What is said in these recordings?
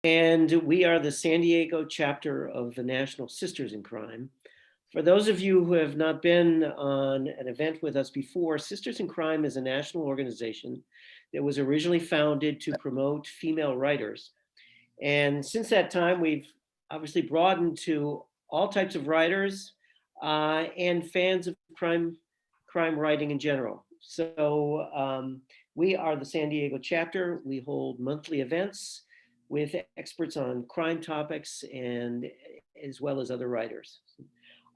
and we are the San Diego chapter of the National Sisters in Crime. For those of you who have not been on an event with us before, Sisters in Crime is a national organization that was originally founded to promote female writers. And since that time, we've obviously broadened to all types of writers and fans of crime writing in general. So we are the San Diego chapter. We hold monthly events with experts on crime topics and as well as other writers.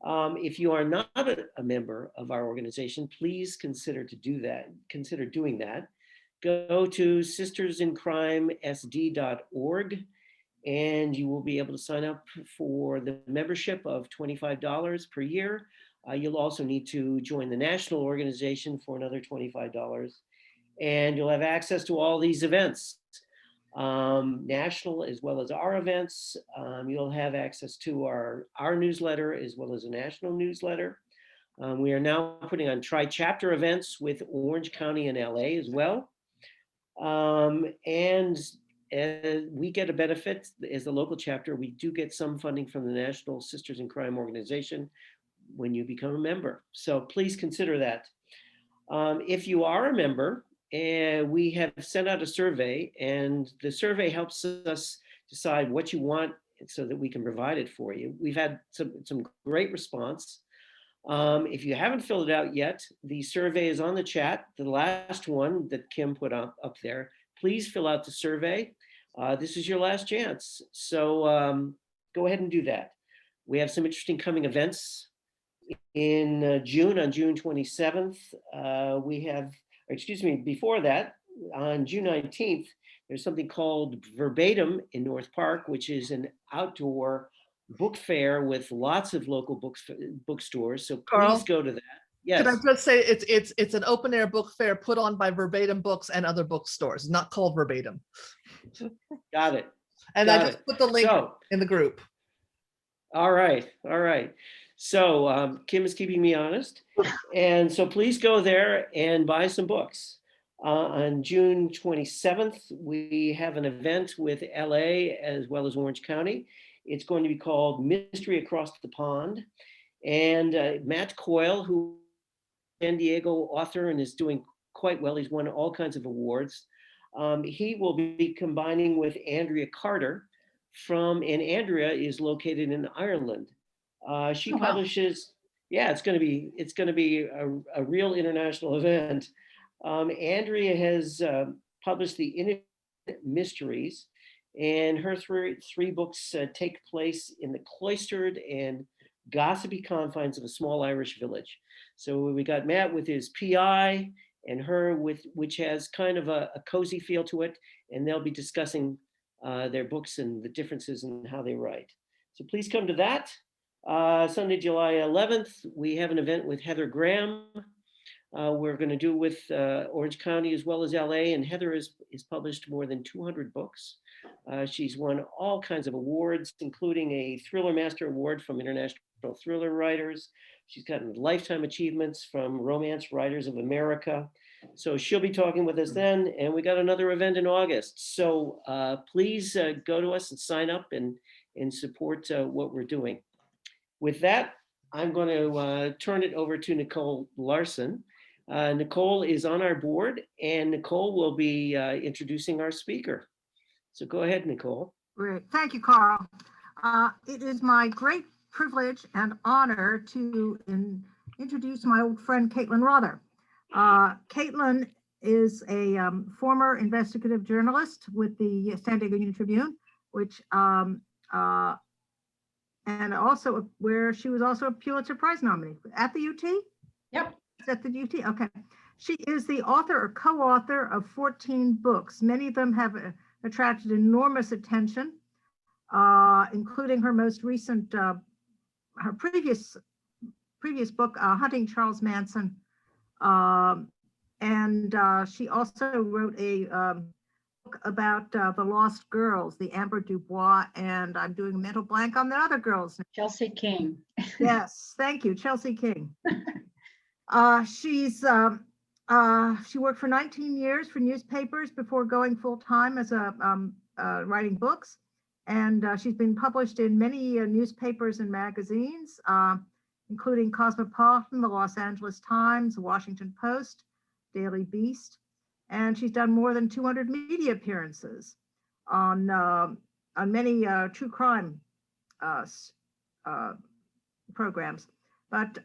If you are not a member of our organization, please consider doing that. Go to sistersincrimesd.org and you will be able to sign up for the membership of $25 per year. You'll also need to join the national organization for another $25. And you'll have access to all these events, national as well as our events. You'll have access to our newsletter as well as a national newsletter. We are now putting on tri-chapter events with Orange County and LA as well. And we get a benefit as the local chapter. We do get some funding from the National Sisters in Crime organization when you become a member. So please consider that. If you are a member, we have sent out a survey, and the survey helps us decide what you want so that we can provide it for you. We've had some great response. If you haven't filled it out yet, the survey is on the chat, the last one that Kim put up there. Please fill out the survey. This is your last chance. So go ahead and do that. We have some interesting coming events in June, on June 27th. Before that, on June 19th, there's something called Verbatim in North Park, which is an outdoor book fair with lots of local bookstores. So please go to that. Yes. Could I just say it's an open air book fair put on by Verbatim Books and other bookstores, not called Verbatim. Got it. And I just put the link in the group. All right. So Kim is keeping me honest. And so please go there and buy some books. On June 27th, we have an event with LA as well as Orange County. It's going to be called Mystery Across the Pond. And Matt Coyle, who is a San Diego author and is doing quite well, he's won all kinds of awards. He will be combining with Andrea Carter and Andrea is located in Ireland. She publishes, it's going to be a real international event. Andrea has published the Infinite Mysteries, and her three books take place in the cloistered and gossipy confines of a small Irish village. So we got Matt with his PI and her which has kind of a cozy feel to it, and they'll be discussing their books and the differences in how they write. So please come to that. Sunday, July 11th, we have an event with Heather Graham. We're going to do with Orange County as well as LA, and Heather has published more than 200 books. She's won all kinds of awards, including a Thriller Master Award from International Thriller Writers. She's gotten lifetime achievements from Romance Writers of America. So she'll be talking with us then, and we got another event in August. So please go to us and sign up and support what we're doing. With that, I'm going to turn it over to Nicole Larson. Nicole is on our board, and Nicole will be introducing our speaker. So go ahead, Nicole. Great. Thank you, Carl. It is my great privilege and honor to introduce my old friend, Caitlin Rother. Caitlin is a former investigative journalist with the San Diego Union Tribune, which and also where she was also a Pulitzer Prize nominee at the UT. Yep. At the UT. Okay. She is the author or co-author of 14 books. Many of them have attracted enormous attention, including her most recent, her previous book, Hunting Charles Manson. And she also wrote a book about the lost girls, the Amber Dubois, and I'm doing a mental blank on the other girls. Chelsea King. Yes, thank you, Chelsea King. She worked for 19 years for newspapers before going full time as writing books. And she's been published in many newspapers and magazines, including Cosmopolitan, the Los Angeles Times, the Washington Post, Daily Beast. And she's done more than 200 media appearances on many true crime programs. But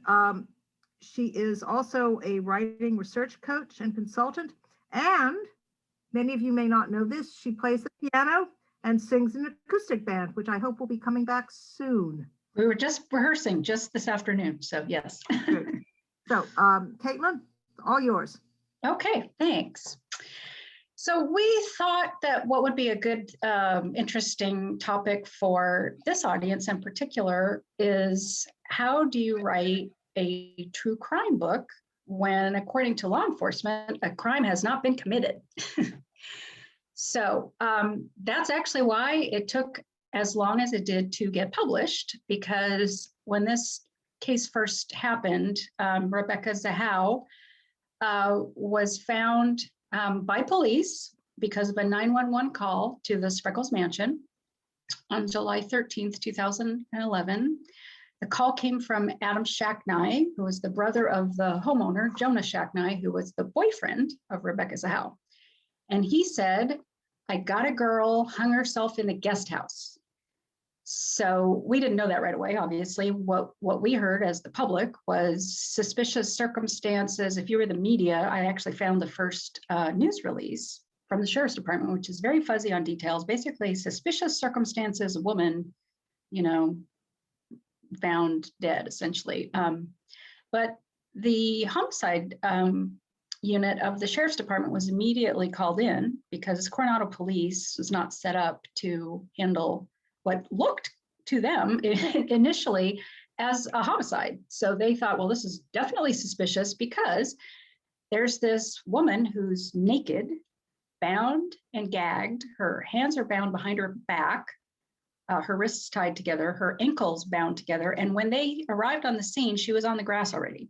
she is also a writing research coach and consultant. And many of you may not know this, she plays the piano and sings in an acoustic band, which I hope will be coming back soon. We were just rehearsing just this afternoon, so yes. Good. So, Caitlin, all yours. Okay, thanks. So we thought that what would be a good, interesting topic for this audience in particular is, how do you write a true crime book when, according to law enforcement, a crime has not been committed? So that's actually why it took as long as it did to get published, because when this case first happened, Rebecca Zahau was found by police because of a 911 call to the Spreckles mansion on July 13th, 2011. The call came from Adam Shacknai, who was the brother of the homeowner, Jonah Shacknai, who was the boyfriend of Rebecca Zahau. And he said, "I got a girl, hung herself in the guest house." So we didn't know that right away, obviously. What we heard as the public was suspicious circumstances. If you were the media, I actually found the first news release from the Sheriff's Department, which is very fuzzy on details. Basically, suspicious circumstances, a woman, found dead, essentially. But the homicide unit of the Sheriff's Department was immediately called in because Coronado Police was not set up to handle what looked to them initially as a homicide. So they thought, well, this is definitely suspicious because there's this woman who's naked, bound and gagged. Her hands are bound behind her back, her wrists tied together, her ankles bound together. And when they arrived on the scene, she was on the grass already.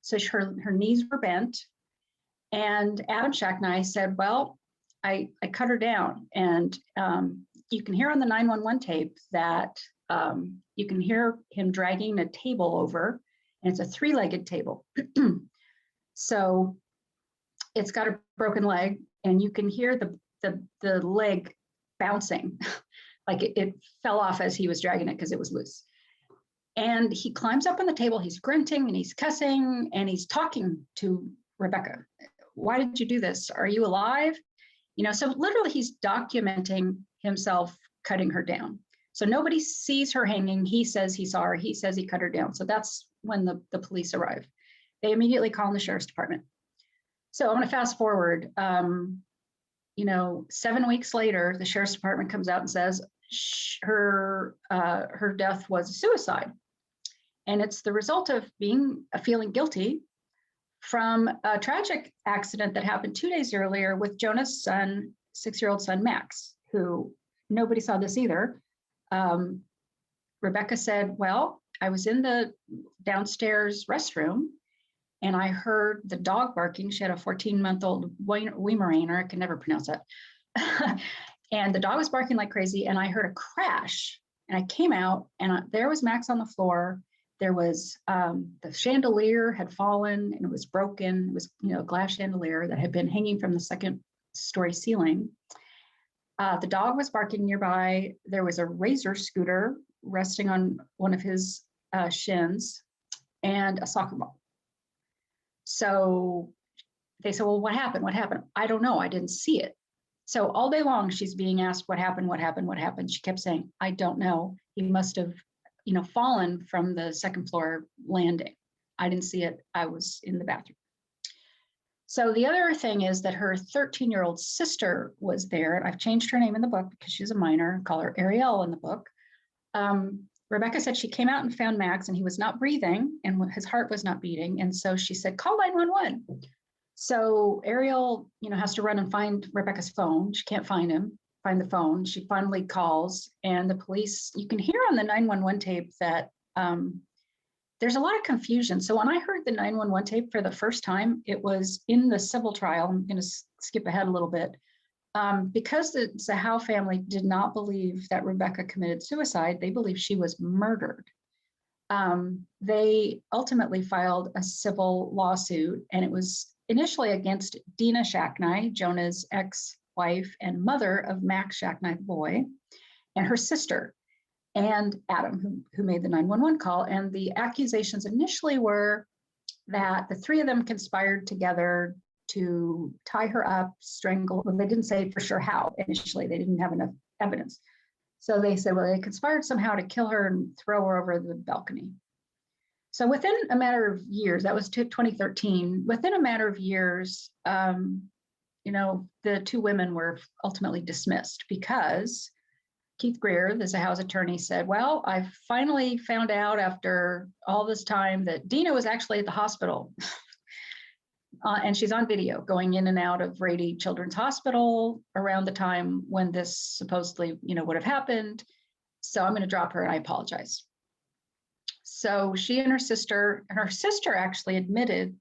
So her knees were bent. And Adam Shacknai said, well, I cut her down. And you can hear on the 911 tape that you can hear him dragging a table over, and it's a three-legged table. So it's got a broken leg, and you can hear the leg bouncing, like it fell off as he was dragging it because it was loose. And he climbs up on the table, he's grunting and he's cussing and he's talking to Rebecca. Why did you do this? Are you alive? So literally he's documenting himself cutting her down. So nobody sees her hanging. He says he saw her. He says he cut her down. So that's when the police arrive. They immediately call in the Sheriff's Department. So I'm going to fast forward. 7 weeks later, the Sheriff's Department comes out and says her death was a suicide. And it's the result of feeling guilty from a tragic accident that happened 2 days earlier with Jonah's son, 6-year-old son, Max, who nobody saw this either. Rebecca said, well, I was in the downstairs restroom and I heard the dog barking. She had a 14-month-old Weimaraner, I can never pronounce that. And the dog was barking like crazy and I heard a crash and I came out and there was Max on the floor. There was the chandelier had fallen and it was broken. It was, a glass chandelier that had been hanging from the second-story ceiling. The dog was barking nearby. There was a razor scooter resting on one of his shins and a soccer ball. So they said, well, what happened? What happened? I don't know. I didn't see it. So all day long, she's being asked, what happened? What happened? What happened? She kept saying, I don't know. He must have fallen from the second floor landing. I didn't see it. I was in the bathroom. So the other thing is that her 13-year-old sister was there. I've changed her name in the book because she's a minor. I call her Ariel in the book. Rebecca said she came out and found Max and he was not breathing and his heart was not beating. And so she said, call 911. So Ariel, has to run and find Rebecca's phone. She can't find the phone. She finally calls and the police, you can hear on the 911 tape that there's a lot of confusion. So when I heard the 911 tape for the first time, it was in the civil trial. I'm going to skip ahead a little bit. Because the Zahau family did not believe that Rebecca committed suicide, they believe she was murdered. They ultimately filed a civil lawsuit, and it was initially against Dina Shacknai, Jonah's ex-wife and mother of Max Shacknai, the boy, and her sister, and Adam, who made the 911 call. And the accusations initially were that the three of them conspired together to tie her up, strangle. Well, they didn't say for sure how initially. They didn't have enough evidence. So they said, well, they conspired somehow to kill her and throw her over the balcony. So within a matter of years, that was 2013, within a matter of years, the two women were ultimately dismissed because Keith Greer, the Zahau's attorney, said, well, I finally found out after all this time that Dina was actually at the hospital. And she's on video going in and out of Rady Children's Hospital around the time when this supposedly, would have happened. So I'm going to drop her and I apologize. So she and her sister actually admitted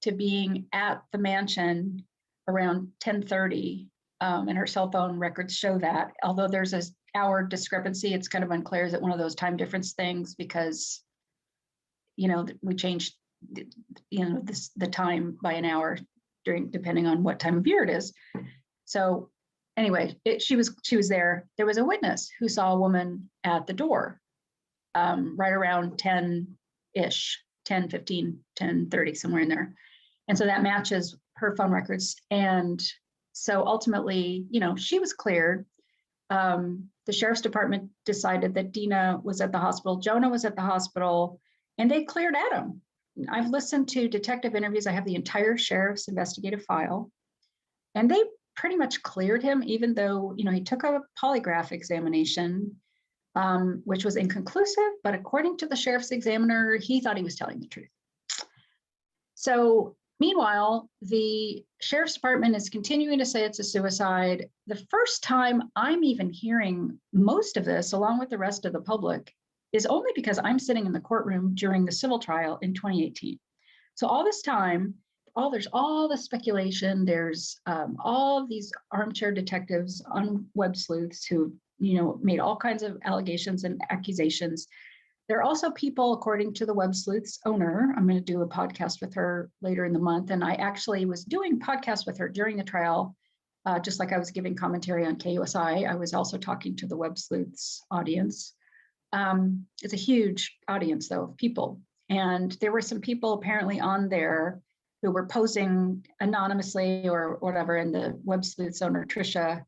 to being at the mansion around 10:30, and her cell phone records show that. Although there's an hour discrepancy, it's kind of unclear. Is it one of those time difference things? Because, we changed the time by an hour depending on what time of year it is. So anyway, she was there. There was a witness who saw a woman at the door right around 10-ish, 10:15, 10:30, somewhere in there. And so that matches her phone records. And so ultimately, she was cleared. The sheriff's department decided that Dina was at the hospital, Jonah was at the hospital, and they cleared Adam. I've listened to detective interviews. I have the entire sheriff's investigative file, and they pretty much cleared him, even though, he took a polygraph examination, which was inconclusive, but according to the sheriff's examiner, he thought he was telling the truth. So meanwhile, the sheriff's department is continuing to say it's a suicide. The first time I'm even hearing most of this, along with the rest of the public, is only because I'm sitting in the courtroom during the civil trial in 2018. So all this time, there's all the speculation. There's all of these armchair detectives on web sleuths who, made all kinds of allegations and accusations. There are also people, according to the web sleuth's owner, I'm going to do a podcast with her later in the month. And I actually was doing podcasts with her during the trial, just like I was giving commentary on KUSI. I was also talking to the web sleuth's audience. It's a huge audience, though, of people. And there were some people apparently on there who were posing anonymously or whatever. And the web sleuth's owner, Tricia,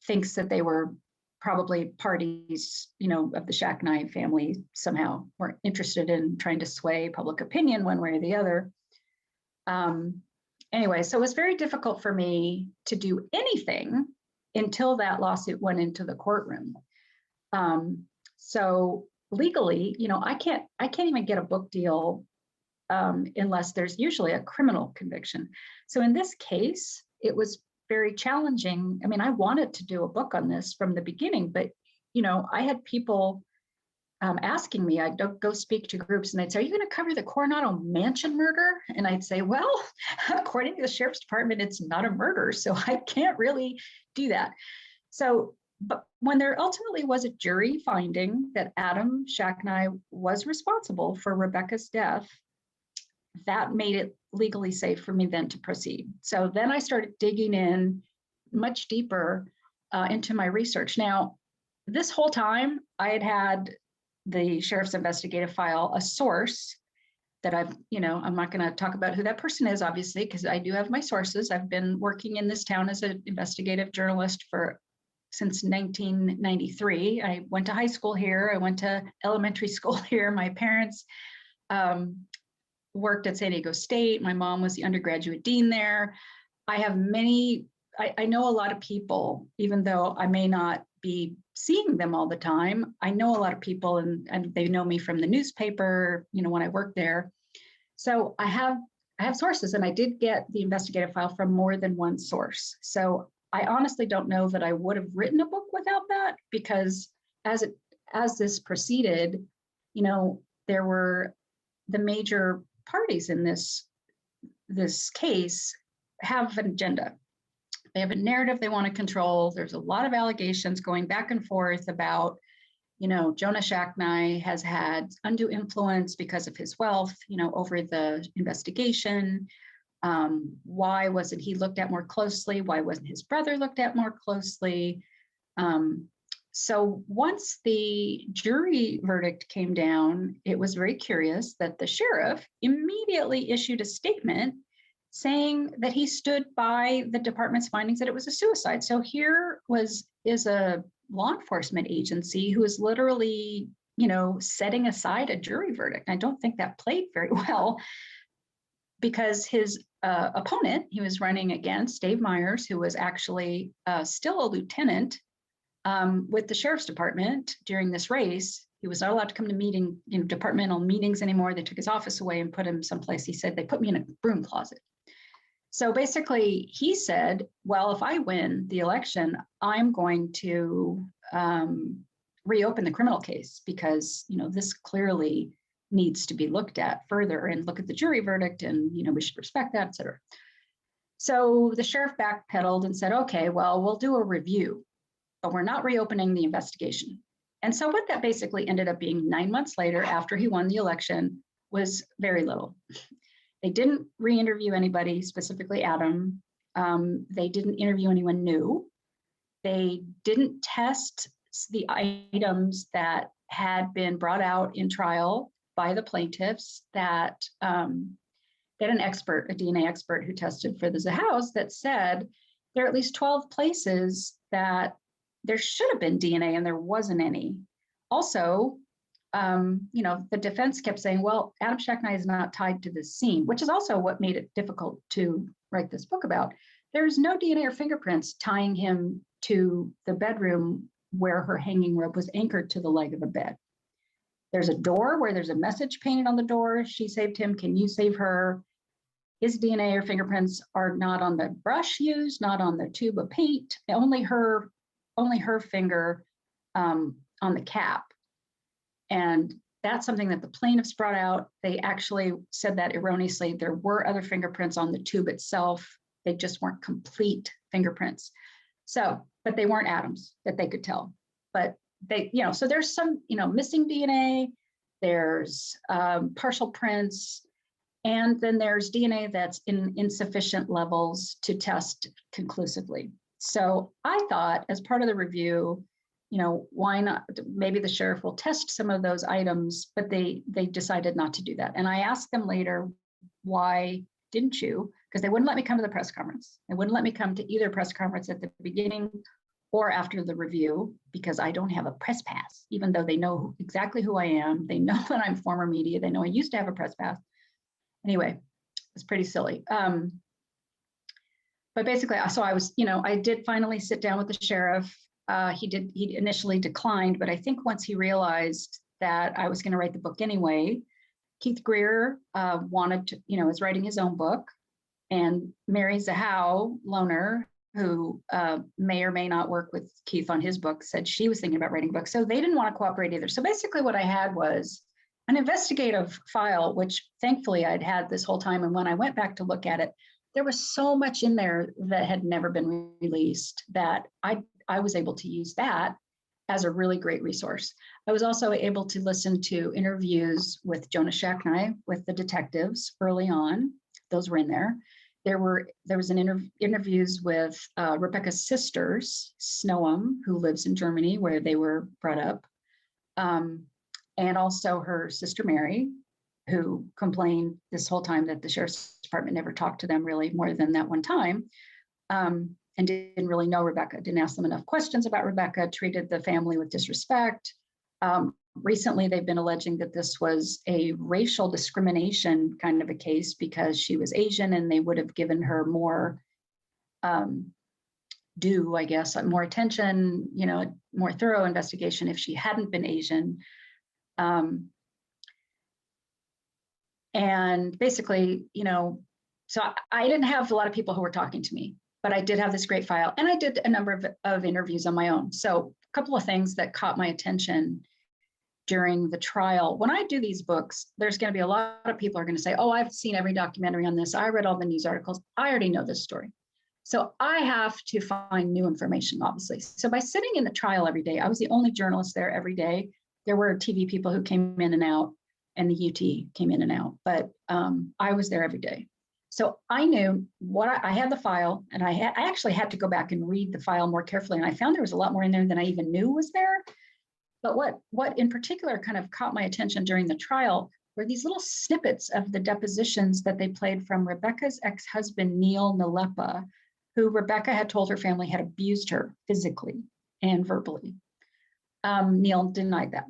thinks that they were probably parties, of the Shacknai family somehow were interested in trying to sway public opinion one way or the other. Anyway, so it was very difficult for me to do anything until that lawsuit went into the courtroom. So legally, I can't even get a book deal unless there's usually a criminal conviction. So in this case, it was very challenging. I mean, I wanted to do a book on this from the beginning, but, I had people asking me, I'd go speak to groups and they'd say, are you going to cover the Coronado Mansion murder? And I'd say, well, according to the sheriff's department, it's not a murder, so I can't really do that. So, but when there ultimately was a jury finding that Adam Shacknai was responsible for Rebecca's death, that made it legally safe for me then to proceed. So then I started digging in much deeper into my research. Now, this whole time I had the sheriff's investigative file, a source that I'm not going to talk about who that person is, obviously, because I do have my sources. I've been working in this town as an investigative journalist since 1993. I went to high school here. I went to elementary school here. My parents worked at San Diego State. My mom was the undergraduate dean there. I have I know a lot of people, even though I may not be seeing them all the time. I know a lot of people and they know me from the newspaper, when I worked there. So I have sources, and I did get the investigative file from more than one source. So I honestly don't know that I would have written a book without that, because as this proceeded, there were the major parties in this case have an agenda. They have a narrative they want to control. There's a lot of allegations going back and forth about, Jonah Shacknai has had undue influence because of his wealth, over the investigation. Why wasn't he looked at more closely? Why wasn't his brother looked at more closely? So once the jury verdict came down, it was very curious that the sheriff immediately issued a statement saying that he stood by the department's findings that it was a suicide. So here is a law enforcement agency who is literally, setting aside a jury verdict. I don't think that played very well, because his opponent he was running against, Dave Myers, who was actually still a lieutenant with the sheriff's department during this race. He was not allowed to come to departmental meetings anymore. They took his office away and put him someplace. He said, they put me in a broom closet. So basically he said, well, if I win the election, I'm going to reopen the criminal case, because, this clearly needs to be looked at further and look at the jury verdict, and, we should respect that, et cetera. So the sheriff backpedaled and said, okay, well, we'll do a review, but we're not reopening the investigation. And so what that basically ended up being 9 months later, after he won the election, was very little. They didn't re-interview anybody, specifically Adam. They didn't interview anyone new. They didn't test the items that had been brought out in trial by the plaintiffs, that they had an expert, a DNA expert who tested for the house, that said there are at least 12 places that there should have been DNA and there wasn't any. Also, the defense kept saying, well, Adam Shacknai is not tied to this scene, which is also what made it difficult to write this book about. There's no DNA or fingerprints tying him to the bedroom where her hanging rope was anchored to the leg of the bed. There's a door where there's a message painted on the door. She saved him. Can you save her? His DNA or fingerprints are not on the brush used, not on the tube of paint, only her finger on the cap. And that's something that the plaintiffs brought out. They actually said that erroneously. There were other fingerprints on the tube itself. They just weren't complete fingerprints. So, but they weren't Adam's that they could tell. But they, so there's some, missing DNA, there's partial prints, and then there's DNA that's in insufficient levels to test conclusively. So I thought, as part of the review, why not? Maybe the sheriff will test some of those items, but they decided not to do that. And I asked them later, why didn't you? Because they wouldn't let me come to the press conference. They wouldn't let me come to either press conference at the beginning or after the review, because I don't have a press pass, even though they know exactly who I am. They know that I'm former media. They know I used to have a press pass. Anyway, it's pretty silly. But basically, so I was, I did finally sit down with the sheriff. He initially declined, but I think once he realized that I was going to write the book anyway, Keith Greer wanted to, is writing his own book, and Mary Zahau Loner, who may or may not work with Keith on his book, said she was thinking about writing a book. So they didn't want to cooperate either. So basically what I had was an investigative file, which thankfully I'd had this whole time. And when I went back to look at it, there was so much in there that had never been released that I was able to use that as a really great resource. I was also able to listen to interviews with Jonah Shacknai, with the detectives early on. Those were in there. There was an interviews with Rebecca's sisters, Snowham, who lives in Germany, where they were brought up, and also her sister Mary, who complained this whole time that the sheriff's department never talked to them really more than that one time, and didn't really know Rebecca, didn't ask them enough questions about Rebecca, treated the family with disrespect. Recently, they've been alleging that this was a racial discrimination kind of a case because she was Asian, and they would have given her more due, I guess, more attention, more thorough investigation if she hadn't been Asian. And basically, so I didn't have a lot of people who were talking to me, but I did have this great file, and I did a number of interviews on my own. So a couple of things that caught my attention during the trial. When I do these books, there's going to be a lot of people are going to say, oh, I've seen every documentary on this. I read all the news articles. I already know this story. So I have to find new information, obviously. So by sitting in the trial every day, I was the only journalist there every day. There were TV people who came in and out, and the UT came in and out, but I was there every day. So I knew what I had the file, and I actually had to go back and read the file more carefully. And I found there was a lot more in there than I even knew was there. But what in particular kind of caught my attention during the trial were these little snippets of the depositions that they played from Rebecca's ex-husband, Neil Nalepa, who Rebecca had told her family had abused her physically and verbally. Neil denied that.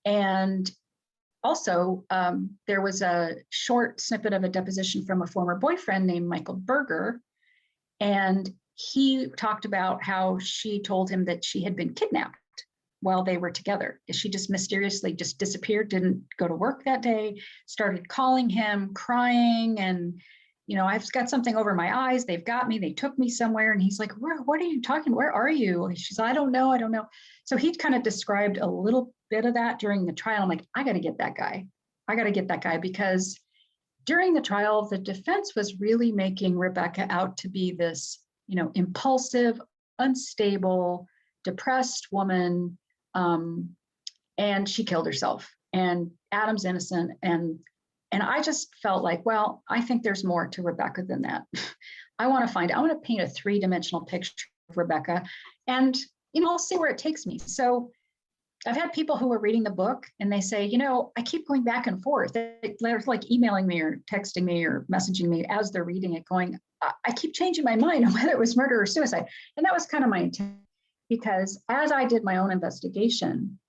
And also, there was a short snippet of a deposition from a former boyfriend named Michael Berger. And he talked about how she told him that she had been kidnapped while they were together. She just mysteriously just disappeared, didn't go to work that day, started calling him, crying, and I've got something over my eyes. They've got me. They took me somewhere. And he's like, what are you talking? Where are you? She's like, I don't know. So he kind of described a little bit of that during the trial. I'm like, I got to get that guy. Because during the trial, the defense was really making Rebecca out to be this, impulsive, unstable, depressed woman. And she killed herself. And Adam's innocent. And I just felt like, well, I think there's more to Rebecca than that. I want to paint a three-dimensional picture of Rebecca, and, I'll see where it takes me. So I've had people who are reading the book and they say, I keep going back and forth. They're like emailing me or texting me or messaging me as they're reading it going, I keep changing my mind on whether it was murder or suicide. And that was kind of my intent, because as I did my own investigation,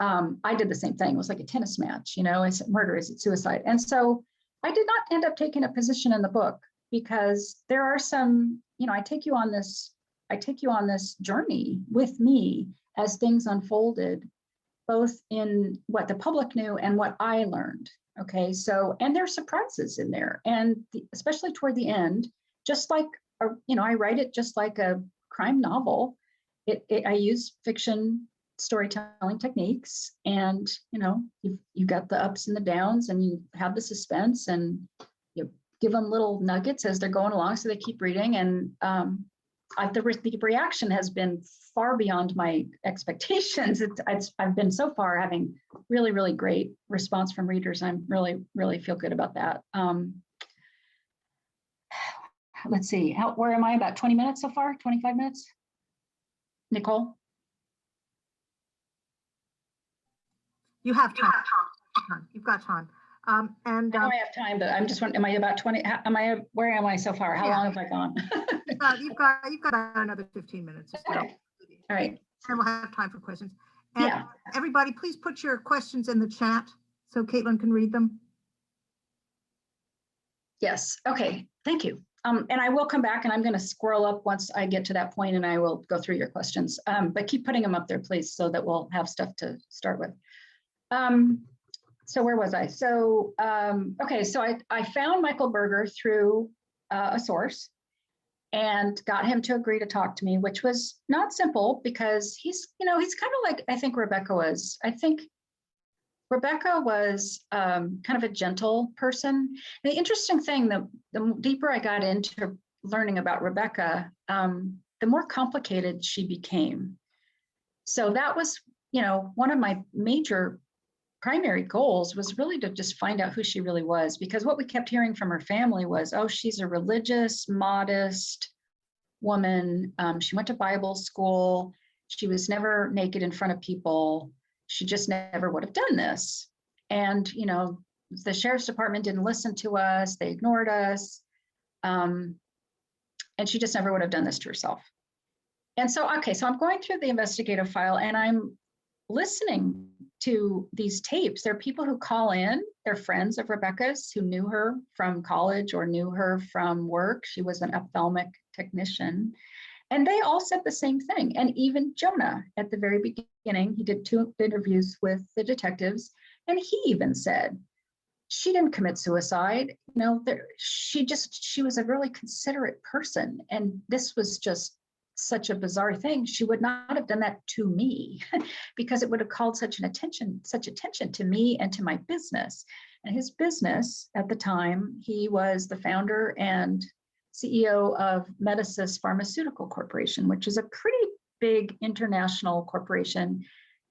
I did the same thing. It was like a tennis match, is it murder, is it suicide? And so I did not end up taking a position in the book, because there are some, I take you on this journey with me as things unfolded, both in what the public knew and what I learned. Okay, so, and there's surprises in there. And especially toward the end, just like, I write it just like a crime novel. I use fiction storytelling techniques, and you've got the ups and the downs, and you have the suspense, and you give them little nuggets as they're going along so they keep reading. And the reaction has been far beyond my expectations. I've been so far having really, really great response from readers. I'm really, really feel good about that. Let's see, where am I? About 20 minutes so far? 25 minutes? Nicole? You have time. You've got time. And I know I have time, but I'm just wondering, am I about 20? Where am I so far? How long have I gone? you've got another 15 minutes. Okay. All right. And we'll have time for questions. And everybody, please put your questions in the chat so Caitlin can read them. Yes. Okay. Thank you. And I will come back, and I'm going to scroll up once I get to that point, and I will go through your questions. But keep putting them up there, please, so that we'll have stuff to start with. So where was I? So, okay, so I found Michael Berger through a source and got him to agree to talk to me, which was not simple, because he's kind of like, I think Rebecca was. I think Rebecca was kind of a gentle person. And the interesting thing, the deeper I got into learning about Rebecca, the more complicated she became. So that was, one of my major primary goals was really to just find out who she really was, because what we kept hearing from her family was, oh, she's a religious, modest woman. She went to Bible school. She was never naked in front of people. She just never would have done this. And, the sheriff's department didn't listen to us. They ignored us. And she just never would have done this to herself. And so, okay, so I'm going through the investigative file, and I'm listening to these tapes. There are people who call in, they're friends of Rebecca's who knew her from college or knew her from work. She was an ophthalmic technician. And they all said the same thing. And even Jonah, at the very beginning, he did 2 interviews with the detectives, and he even said, she didn't commit suicide. She was a really considerate person. And this was just such a bizarre thing. She would not have done that to me because it would have called such attention to me and to my business. And his business at the time, he was the founder and CEO of Medicis Pharmaceutical Corporation, which is a pretty big international corporation.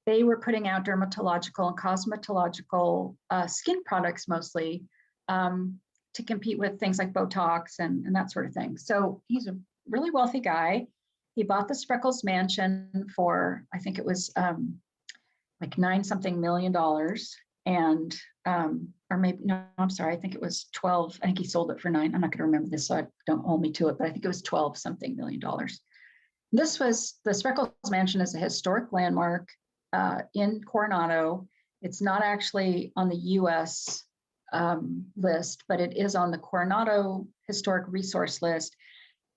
They were putting out dermatological and cosmetological skin products mostly to compete with things like Botox and that sort of thing. So he's a really wealthy guy. He bought the Spreckles mansion for, I think it was like $9-something million. And, or maybe, no, I'm sorry, I think it was 12. I think he sold it for 9. I'm not going to remember this, so don't hold me to it, but I think it was $12-something million. This was, the Spreckles mansion is a historic landmark in Coronado. It's not actually on the US list, but it is on the Coronado Historic Resource List.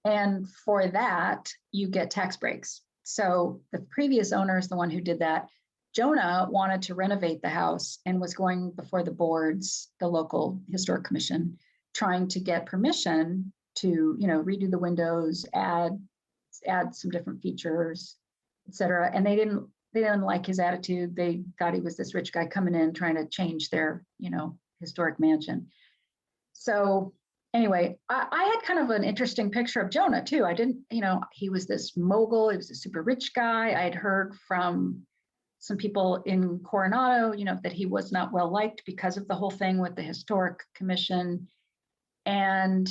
And for that, you get tax breaks. So the previous owner is the one who did that. Jonah wanted to renovate the house and was going before the boards, the local historic commission, trying to get permission to, redo the windows, add some different features, et cetera. And they didn't like his attitude. They thought he was this rich guy coming in trying to change their, historic mansion. So anyway, I had kind of an interesting picture of Jonah too. I didn't, he was this mogul. He was a super rich guy. I had heard from some people in Coronado, that he was not well liked because of the whole thing with the historic commission. And,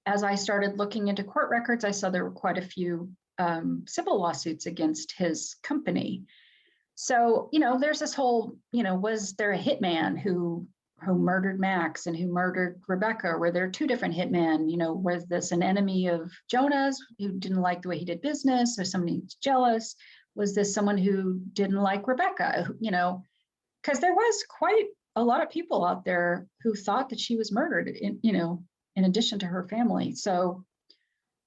as I started looking into court records, I saw there were quite a few civil lawsuits against his company. So, there's this whole, was there a hitman who murdered Max and who murdered Rebecca? Were there 2 different hitmen? Was this an enemy of Jonah's who didn't like the way he did business, or somebody who's jealous? Was this someone who didn't like Rebecca? Because there was quite a lot of people out there who thought that she was murdered, in addition to her family. So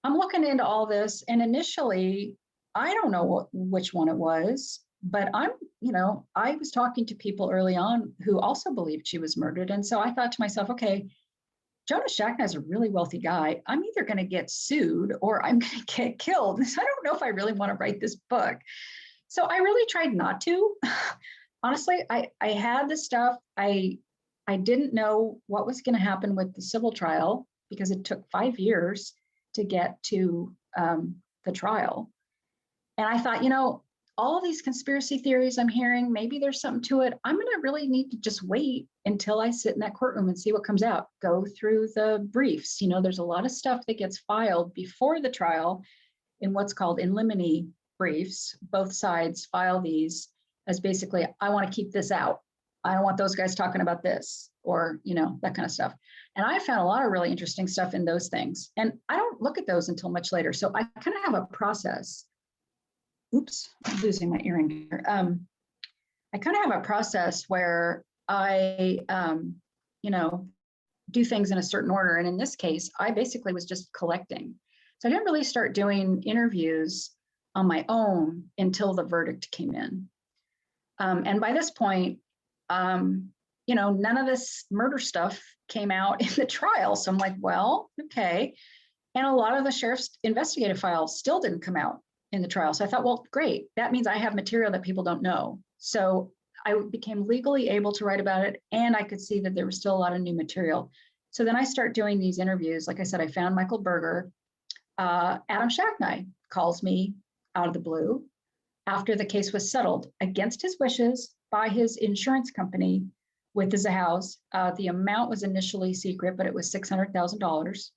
I'm looking into all this, and initially, I don't know which one it was, but I was talking to people early on who also believed she was murdered. And so I thought to myself, okay, Jonah Schachner is a really wealthy guy. I'm either going to get sued or I'm going to get killed. So I don't know if I really want to write this book. So I really tried not to. Honestly, I had the stuff. I didn't know what was going to happen with the civil trial because it took 5 years to get to the trial. And I thought, all of these conspiracy theories I'm hearing, maybe there's something to it. I'm going to really need to just wait until I sit in that courtroom and see what comes out. Go through the briefs. There's a lot of stuff that gets filed before the trial in what's called in limine briefs. Both sides file these as basically, I want to keep this out. I don't want those guys talking about this, or, that kind of stuff. And I found a lot of really interesting stuff in those things. And I don't look at those until much later. So I kind of have a process. Oops, I'm losing my earring here. I kind of have a process where I, do things in a certain order. And in this case, I basically was just collecting. So I didn't really start doing interviews on my own until the verdict came in. And by this point, none of this murder stuff came out in the trial. So I'm like, well, okay. And a lot of the sheriff's investigative files still didn't come out in the trial. So I thought, well, great. That means I have material that people don't know. So I became legally able to write about it. And I could see that there was still a lot of new material. So then I start doing these interviews. Like I said, I found Michael Berger. Adam Schachner calls me out of the blue after the case was settled against his wishes by his insurance company with his house. The amount was initially secret, but it was $600,000.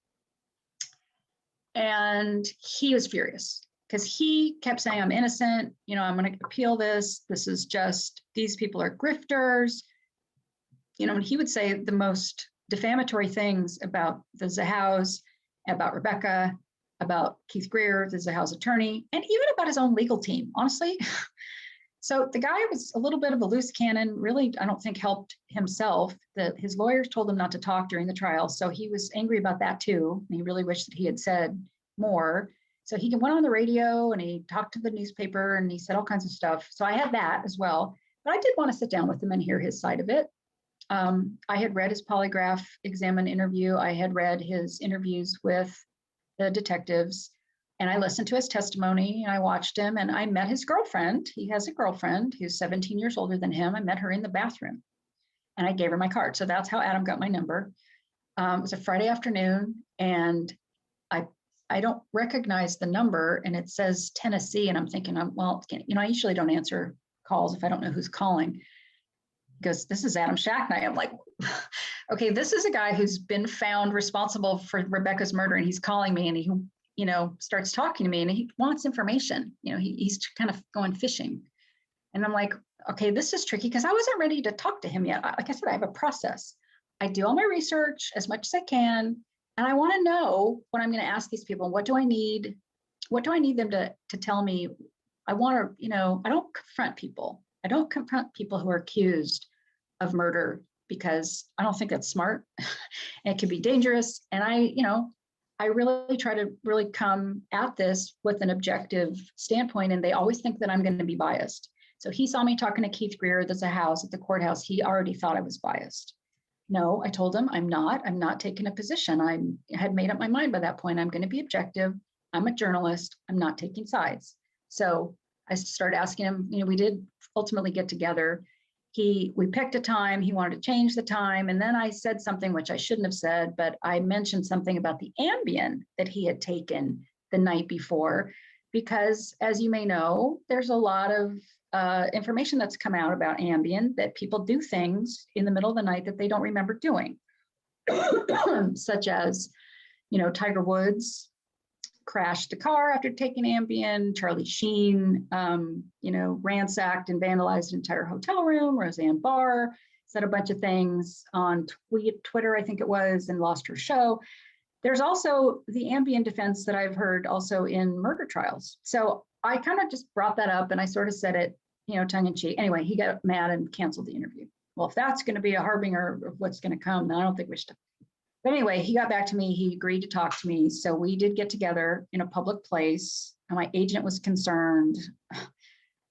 And he was furious because he kept saying, I'm innocent, I'm going to appeal this. This is just, these people are grifters. And he would say the most defamatory things about the Zahaus, about Rebecca, about Keith Greer, the Zahaus attorney, and even about his own legal team, honestly. So the guy was a little bit of a loose cannon, really, I don't think helped himself. His lawyers told him not to talk during the trial. So he was angry about that too. And he really wished that he had said more. So he went on the radio and he talked to the newspaper and he said all kinds of stuff. So I had that as well, but I did want to sit down with him and hear his side of it. I had read his polygraph exam interview. I had read his interviews with the detectives, and I listened to his testimony and I watched him, and I met his girlfriend. He has a girlfriend who's 17 years older than him. I met her in the bathroom and I gave her my card. So that's how Adam got my number. It was a Friday afternoon, and I don't recognize the number, and it says Tennessee, and I'm thinking, well, I usually don't answer calls if I don't know who's calling. Because this is Adam Shacknight. I'm like, okay, this is a guy who's been found responsible for Rebecca's murder, and he's calling me, and he, starts talking to me, and he wants information. He's kind of going fishing, and I'm like, okay, this is tricky because I wasn't ready to talk to him yet. Like I said, I have a process. I do all my research as much as I can, and I want to know what I'm going to ask these people. What do I need? What do I need them to tell me? I want to, I don't confront people. I don't confront people who are accused of murder because I don't think that's smart. And it can be dangerous. And I really try to really come at this with an objective standpoint, and they always think that I'm going to be biased. So he saw me talking to Keith Greer, that's a house at the courthouse. He already thought I was biased. No, I told him I'm not taking a position. I had made up my mind by that point. I'm going to be objective. I'm a journalist. I'm not taking sides. So I started asking him, we did ultimately get together. We picked a time, he wanted to change the time. And then I said something which I shouldn't have said, but I mentioned something about the Ambien that he had taken the night before, because as you may know, there's a lot of information that's come out about Ambien that people do things in the middle of the night that they don't remember doing, such as, Tiger Woods crashed a car after taking Ambien. Charlie Sheen, ransacked and vandalized an entire hotel room. Roseanne Barr said a bunch of things on Twitter, I think it was, and lost her show. There's also the Ambien defense that I've heard also in murder trials. So I kind of just brought that up, and I sort of said it, tongue in cheek. Anyway, he got mad and canceled the interview. Well, if that's going to be a harbinger of what's going to come, then I don't think we should. But anyway, he got back to me. He agreed to talk to me. So we did get together in a public place. My agent was concerned.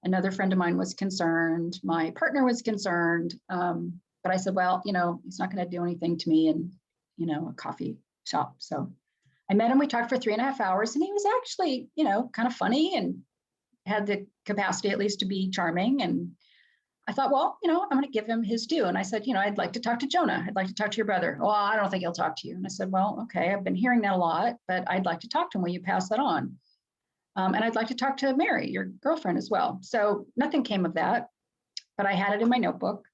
Another friend of mine was concerned. My partner was concerned. But I said, well, he's not going to do anything to me in, a coffee shop. So I met him. We talked for 3.5 hours, and he was actually, kind of funny and had the capacity at least to be charming. And I thought, well, I'm going to give him his due. And I said, I'd like to talk to Jonah. I'd like to talk to your brother. Well, I don't think he'll talk to you. And I said, well, okay, I've been hearing that a lot, but I'd like to talk to him. Will you pass that on? And I'd like to talk to Mary, your girlfriend, as well. So nothing came of that, but I had it in my notebook.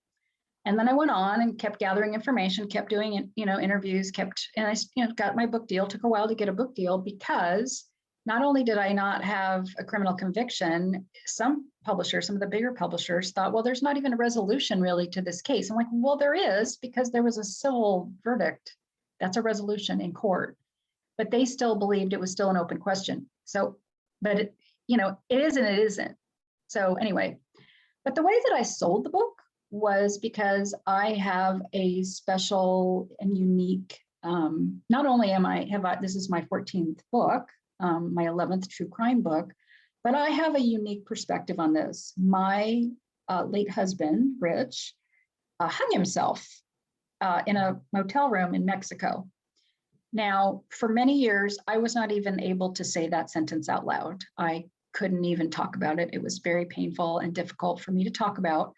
And then I went on and kept gathering information, kept doing, interviews, and I, got my book deal. Took a while to get a book deal because not only did I not have a criminal conviction, some publishers, some of the bigger publishers thought, well, there's not even a resolution really to this case. I'm like, well, there is, because there was a civil verdict. That's a resolution in court, but they still believed it was still an open question. So, but it is and it isn't. So anyway, but the way that I sold the book was because I have a special and unique, not only this is my 14th book, my 11th true crime book, but I have a unique perspective on this. My late husband, Rich, hung himself in a motel room in Mexico. Now, for many years, I was not even able to say that sentence out loud. I couldn't even talk about it. It was very painful and difficult for me to talk about.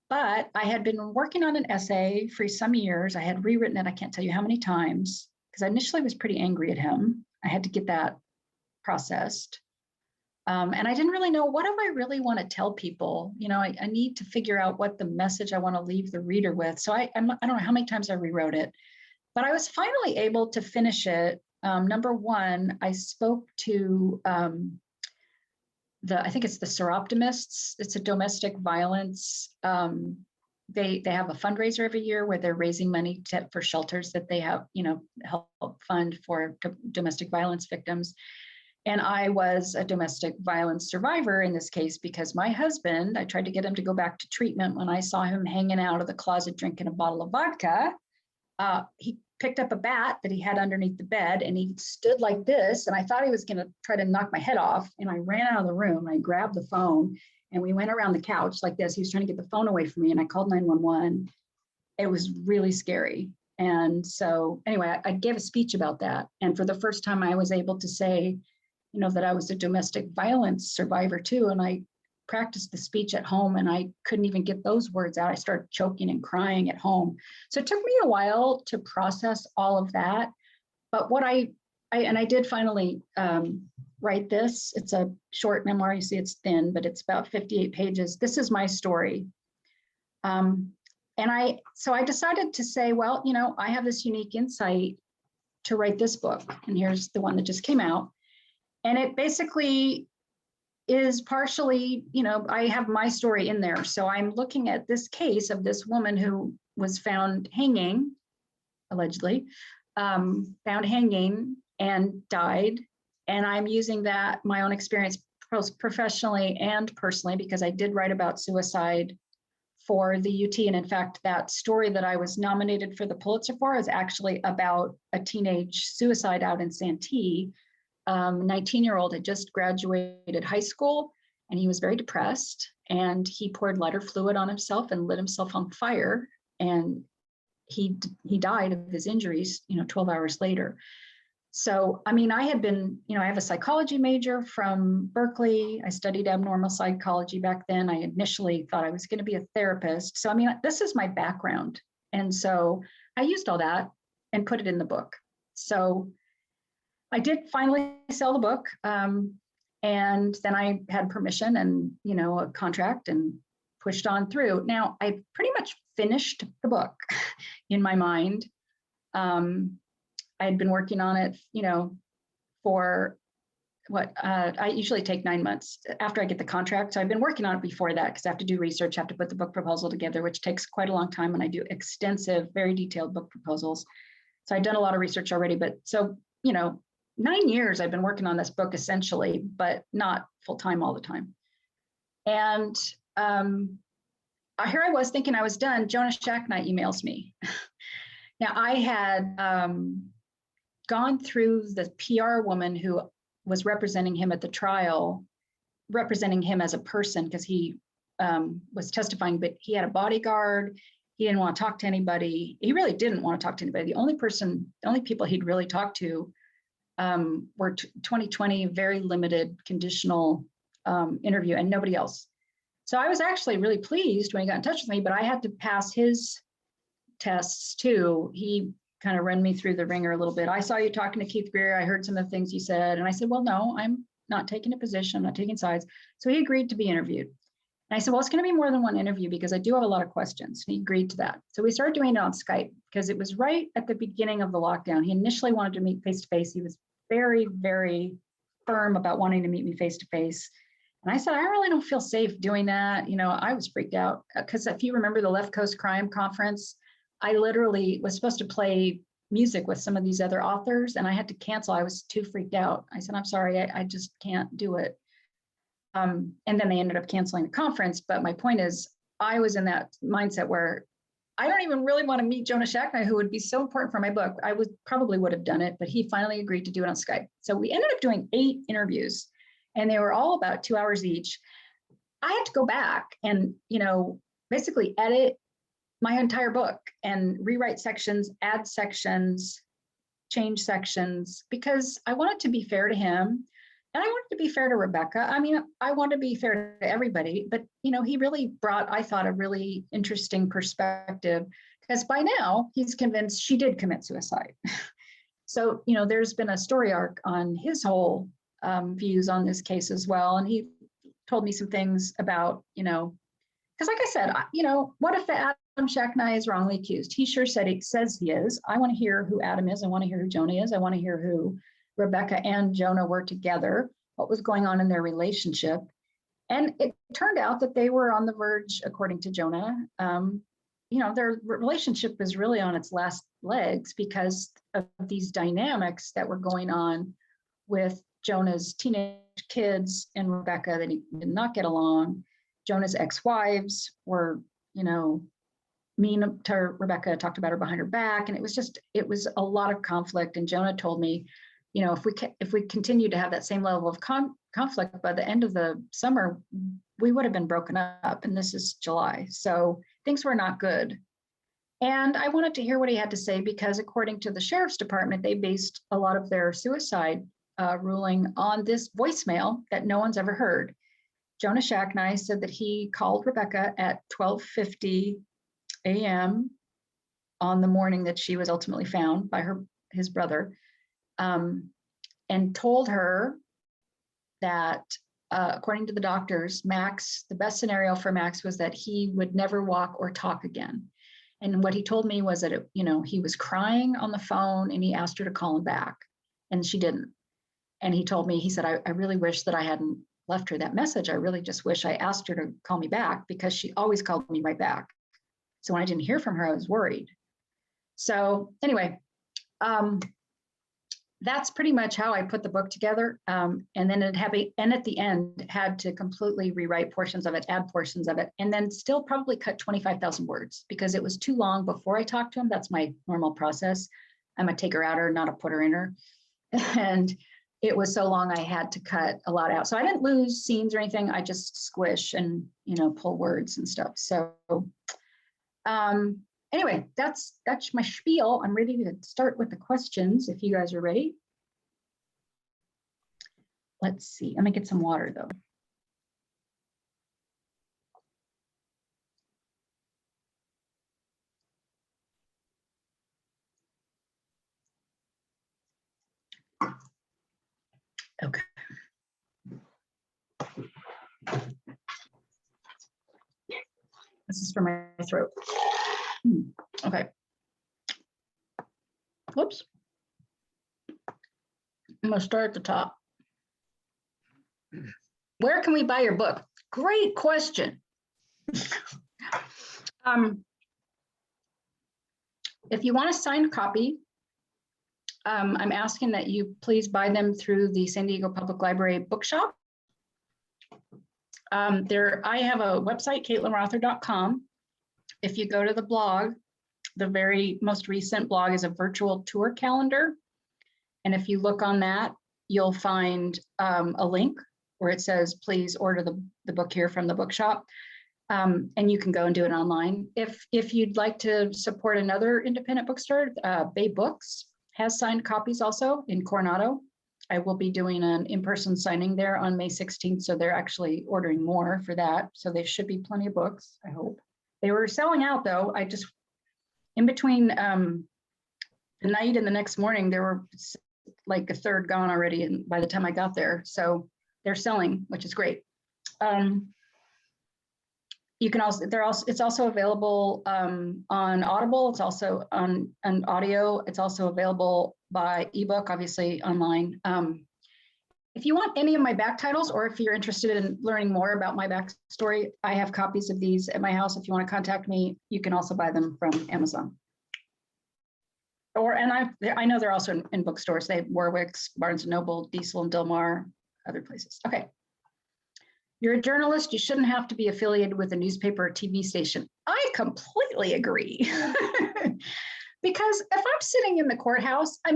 But I had been working on an essay for some years. I had rewritten it, I can't tell you how many times, because I initially was pretty angry at him. I had to get that processed. And I didn't really know, what do I really want to tell people? I need to figure out what the message I want to leave the reader with. So I don't know how many times I rewrote it, but I was finally able to finish it. Number one, I spoke to I think it's the Seroptimists. It's a domestic violence. They have a fundraiser every year where they're raising money for shelters that they have, help fund for domestic violence victims. And I was a domestic violence survivor in this case because my husband, I tried to get him to go back to treatment when I saw him hanging out of the closet drinking a bottle of vodka. He picked up a bat that he had underneath the bed and he stood like this. And I thought he was going to try to knock my head off. And I ran out of the room. I grabbed the phone and we went around the couch like this. He was trying to get the phone away from me and I called 911. It was really scary. And so anyway, I gave a speech about that. And for the first time I was able to say, that I was a domestic violence survivor too. And I practice the speech at home, and I couldn't even get those words out. I started choking and crying at home. So it took me a while to process all of that. But what I did finally write this. It's a short memoir. You see it's thin, but it's about 58 pages. This is my story. So I decided to say, well, I have this unique insight to write this book. And here's the one that just came out. And it basically is partially, I have my story in there. So I'm looking at this case of this woman who was found hanging, allegedly, found hanging and died. And I'm using that, my own experience, professionally and personally, because I did write about suicide for the UT. And in fact, that story that I was nominated for the Pulitzer for is actually about a teenage suicide out in Santee. 19-year-old had just graduated high school, and he was very depressed, and he poured lighter fluid on himself and lit himself on fire, and he died of his injuries 12 hours later. So I had been, I have a psychology major from Berkeley. I studied abnormal psychology back then. I initially thought I was going to be a therapist. So this is my background, and so I used all that and put it in the book. So I did finally sell the book, and then I had permission and a contract and pushed on through. Now I pretty much finished the book in my mind. I had been working on it, for I usually take 9 months after I get the contract. So I've been working on it before that because I have to do research, I have to put the book proposal together, which takes quite a long time, and I do extensive, very detailed book proposals. So I've done a lot of research already, but so 9 years I've been working on this book essentially, but not full time all the time. And here I was thinking I was done. Jonah Shacknight emails me. Now I had gone through the PR woman who was representing him at the trial, representing him as a person because he was testifying, but he had a bodyguard. He didn't want to talk to anybody. He really didn't want to talk to anybody. The only people he'd really talked to were 2020, very limited conditional interview, and nobody else. So I was actually really pleased when he got in touch with me, but I had to pass his tests too. He kind of ran me through the ringer a little bit. I saw you talking to Keith Greer. I heard some of the things you said. And I said, well, no, I'm not taking a position. I'm not taking sides. So he agreed to be interviewed. And I said, well, it's going to be more than one interview because I do have a lot of questions. And he agreed to that. So we started doing it on Skype because it was right at the beginning of the lockdown. He initially wanted to meet face-to-face. He was very, very firm about wanting to meet me face-to-face. And I said, I really don't feel safe doing that. I was freaked out because if you remember the Left Coast Crime Conference, I literally was supposed to play music with some of these other authors, and I had to cancel. I was too freaked out. I said, I'm sorry, I just can't do it. And then they ended up canceling the conference. But my point is, I was in that mindset where I don't even really want to meet Jonah Shacknight, who would be so important for my book. I probably would have done it, but he finally agreed to do it on Skype. So we ended up doing 8 interviews, and they were all about 2 hours each. I had to go back and, basically edit my entire book and rewrite sections, add sections, change sections, because I wanted to be fair to him. And I wanted to be fair to Rebecca. I want to be fair to everybody, but he really brought, I thought, a really interesting perspective because by now he's convinced she did commit suicide. So, there's been a story arc on his whole views on this case as well. And he told me some things about, because like I said, what if Adam Shacknight is wrongly accused? He sure says he is. I want to hear who Adam is. I want to hear who Jonah is. I want to hear who Rebecca and Jonah were together, what was going on in their relationship. And it turned out that they were on the verge, according to Jonah. Their relationship was really on its last legs because of these dynamics that were going on with Jonah's teenage kids and Rebecca, that he did not get along. Jonah's ex-wives were, mean to Rebecca, talked about her behind her back. And it was a lot of conflict. And Jonah told me, if we continue to have that same level of conflict by the end of the summer, we would have been broken up. And this is July. So things were not good. And I wanted to hear what he had to say because according to the sheriff's department, they based a lot of their suicide ruling on this voicemail that no one's ever heard. Jonah Shacknai said that he called Rebecca at 12:50 a.m. on the morning that she was ultimately found by his brother, and told her that according to the doctors, Max, the best scenario for Max was that he would never walk or talk again. And what he told me was that, he was crying on the phone and he asked her to call him back and she didn't. And he told me, he said, I really wish that I hadn't left her that message. I really just wish I asked her to call me back because she always called me right back. So when I didn't hear from her, I was worried. So anyway, that's pretty much how I put the book together. And then at the end, had to completely rewrite portions of it, add portions of it, and then still probably cut 25,000 words because it was too long before I talked to him. That's my normal process. I'm a taker-outer, not a putter-inner. And it was so long, I had to cut a lot out. So I didn't lose scenes or anything. I just squish and, pull words and stuff. So anyway, that's my spiel. I'm ready to start with the questions if you guys are ready. Let's see. Let me get some water though. Okay. This is for my throat. Okay. Whoops. I'm gonna start at the top. Where can we buy your book? Great question. If you want a signed copy, I'm asking that you please buy them through the San Diego Public Library bookshop. I have a website, CaitlinRother.com. If you go to the blog, the very most recent blog is a virtual tour calendar. And if you look on that, you'll find a link where it says, please order the book here from the bookshop. And you can go and do it online. If you'd like to support another independent bookstore, Bay Books has signed copies also in Coronado. I will be doing an in-person signing there on May 16th. So they're actually ordering more for that. So there should be plenty of books, I hope. They were selling out though. In between the night and the next morning, there were like a third gone already. And by the time I got there, so they're selling, which is great. You can also, it's also available on Audible. It's also on audio. It's also available by ebook, obviously online. If you want any of my back titles, or if you're interested in learning more about my backstory, I have copies of these at my house. If you want to contact me, you can also buy them from Amazon. And I know they're also in bookstores. They have Warwick's, Barnes & Noble, Diesel and Dilmar, other places. Okay. You're a journalist, you shouldn't have to be affiliated with a newspaper or TV station. I completely agree. Because if I'm sitting in the courthouse, I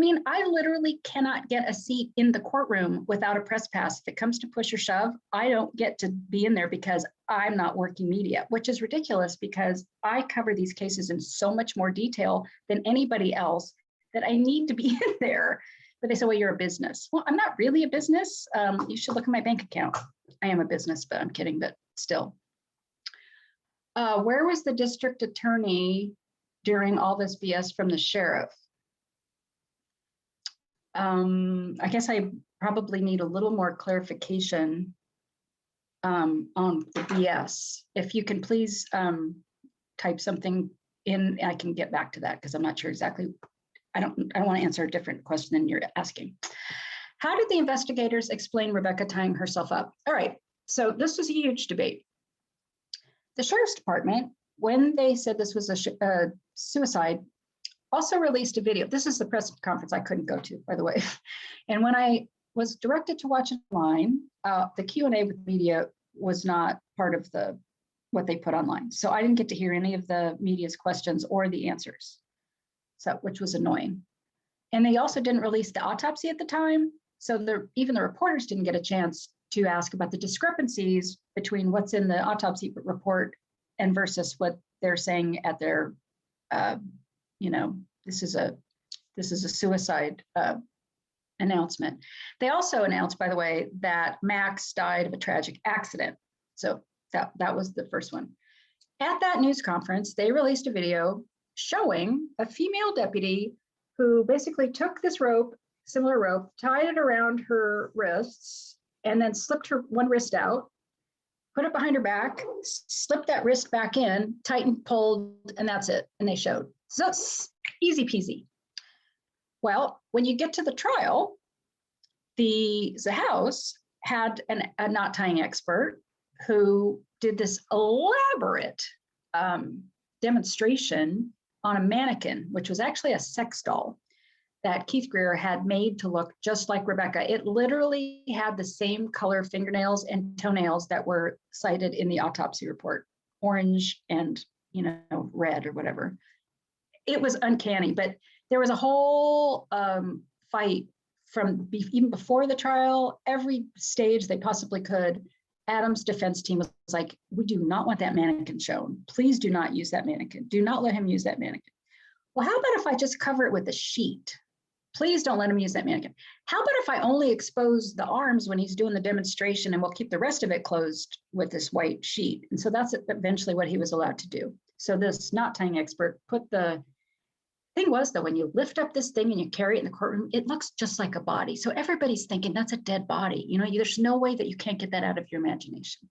literally cannot get a seat in the courtroom without a press pass. If it comes to push or shove, I don't get to be in there because I'm not working media, which is ridiculous because I cover these cases in so much more detail than anybody else that I need to be in there. But they say, well, you're a business. Well, I'm not really a business. You should look at my bank account. I am a business, but I'm kidding, but still. Where was the district attorney during all this BS from the sheriff? I guess I probably need a little more clarification on the BS. If you can please type something in, I can get back to that because I'm not sure exactly. I don't want to answer a different question than you're asking. How did the investigators explain Rebecca tying herself up? All right, so this was a huge debate. The sheriff's department, when they said this was a suicide, also released a video. This is the press conference I couldn't go to, by the way. And when I was directed to watch it online, the Q&A with media was not part of what they put online. So I didn't get to hear any of the media's questions or the answers, so which was annoying. And they also didn't release the autopsy at the time. So even the reporters didn't get a chance to ask about the discrepancies between what's in the autopsy report and versus what they're saying at their, this is a suicide announcement. They also announced, by the way, that Max died of a tragic accident. So that was the first one. At that news conference, they released a video showing a female deputy who basically took this rope, similar rope, tied it around her wrists, and then slipped her one wrist out, put it behind her back, slipped that wrist back in, tightened, pulled, and that's it. And they showed. So it's easy peasy. Well, when you get to the trial, the House had a knot tying expert who did this elaborate demonstration on a mannequin, which was actually a sex doll that Keith Greer had made to look just like Rebecca. It literally had the same color fingernails and toenails that were cited in the autopsy report, orange and red or whatever. It was uncanny, but there was a whole fight from even before the trial, every stage they possibly could. Adam's defense team was like, we do not want that mannequin shown. Please do not use that mannequin. Do not let him use that mannequin. Well, how about if I just cover it with a sheet? Please don't let him use that mannequin. How about if I only expose the arms when he's doing the demonstration and we'll keep the rest of it closed with this white sheet? And so that's eventually what he was allowed to do. So this knot tying expert put the thing was that when you lift up this thing and you carry it in the courtroom, it looks just like a body. So everybody's thinking that's a dead body. There's no way that you can't get that out of your imagination.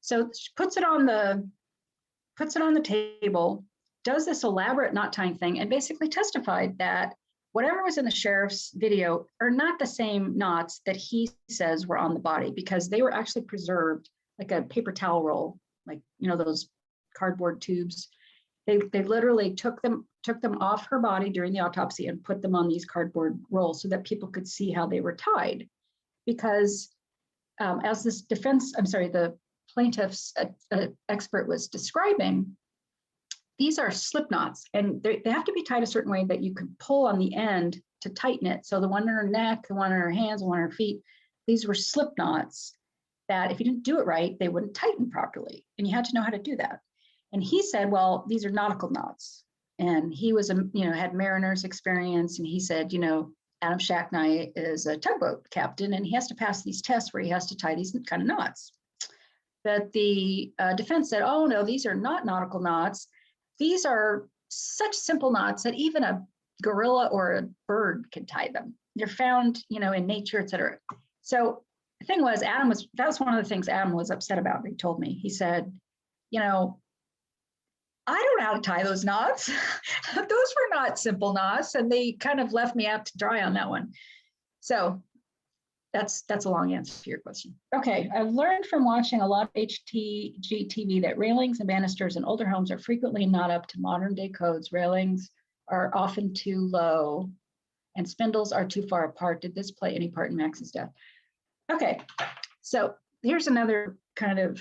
So she puts it on the table, does this elaborate knot tying thing, and basically testified that whatever was in the sheriff's video are not the same knots that he says were on the body, because they were actually preserved like a paper towel roll, like those cardboard tubes. They literally took them off her body during the autopsy and put them on these cardboard rolls so that people could see how they were tied. Because as the plaintiff's expert was describing, these are slip knots, and they have to be tied a certain way that you can pull on the end to tighten it. So the one in her neck, the one in her hands, the one in her feet, these were slip knots that if you didn't do it right, they wouldn't tighten properly. And you had to know how to do that. And he said, well, these are nautical knots. And he was, had mariner's experience. And he said, Adam Shacknai is a tugboat captain, and he has to pass these tests where he has to tie these kind of knots. But the defense said, oh, no, these are not nautical knots. These are such simple knots that even a gorilla or a bird can tie them. They're found, in nature, et cetera. So the thing was, that was one of the things Adam was upset about. He told me, he said, I don't know how to tie those knots. Those were not simple knots, and they kind of left me out to dry on that one. So that's a long answer to your question. Okay, I've learned from watching a lot of HGTV that railings and banisters in older homes are frequently not up to modern day codes. Railings are often too low and spindles are too far apart. Did this play any part in Max's death? Okay, so here's another kind of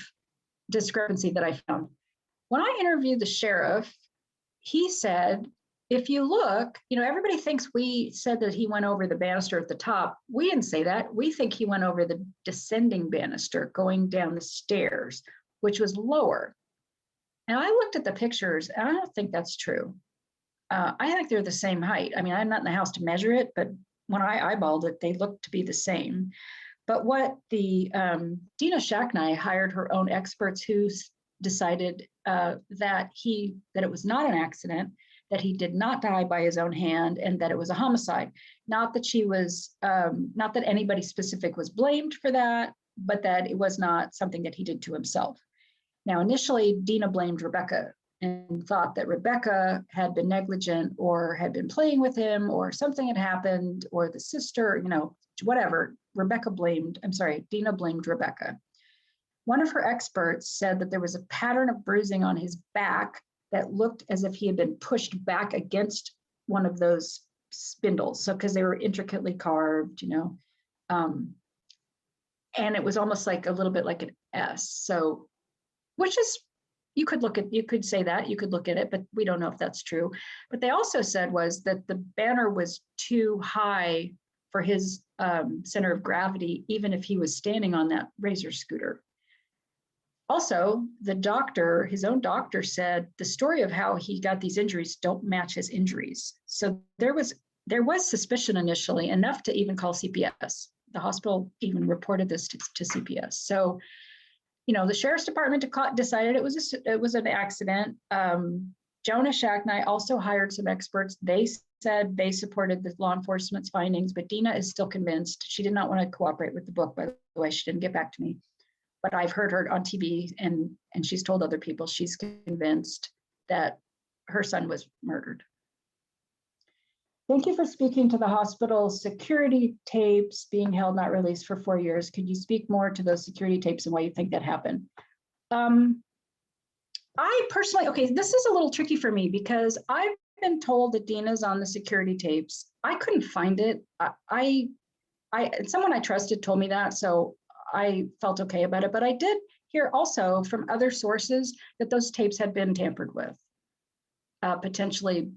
discrepancy that I found. When I interviewed the sheriff, he said, if you look, everybody thinks we said that he went over the banister at the top. We didn't say that. We think he went over the descending banister going down the stairs, which was lower. And I looked at the pictures, and I don't think that's true. I think they're the same height. I mean, I'm not in the house to measure it, but when I eyeballed it, they looked to be the same. But what the Dina Shacknai hired her own experts who decided that it was not an accident, that he did not die by his own hand, and that it was a homicide. Not that she was, not that anybody specific was blamed for that, but that it was not something that he did to himself. Now, initially, Dina blamed Rebecca and thought that Rebecca had been negligent or had been playing with him or something had happened, or the sister, whatever. Dina blamed Rebecca. One of her experts said that there was a pattern of bruising on his back that looked as if he had been pushed back against one of those spindles. So, because they were intricately carved, and it was almost like a little bit like an S. So, which is, you could say that, you could look at it, but we don't know if that's true. But they also said was that the banner was too high for his center of gravity, even if he was standing on that razor scooter. Also, his own doctor said the story of how he got these injuries don't match his injuries. So there was suspicion initially, enough to even call CPS. The hospital even reported this to CPS. So the sheriff's department decided it was an accident. Jonah Shacknight also hired some experts. They said they supported the law enforcement's findings, but Dina is still convinced. She did not want to cooperate with the book, by the way. She didn't get back to me. But I've heard her on TV, and she's told other people she's convinced that her son was murdered. Thank you for speaking to the hospital's security tapes being held not released for 4 years. Could you speak more to those security tapes and why you think that happened? I personally, okay, this is a little tricky for me because I've been told that Dina's on the security tapes. I couldn't find it. Someone I trusted told me that, so I felt okay about it. But I did hear also from other sources that those tapes had been tampered with. Potentially,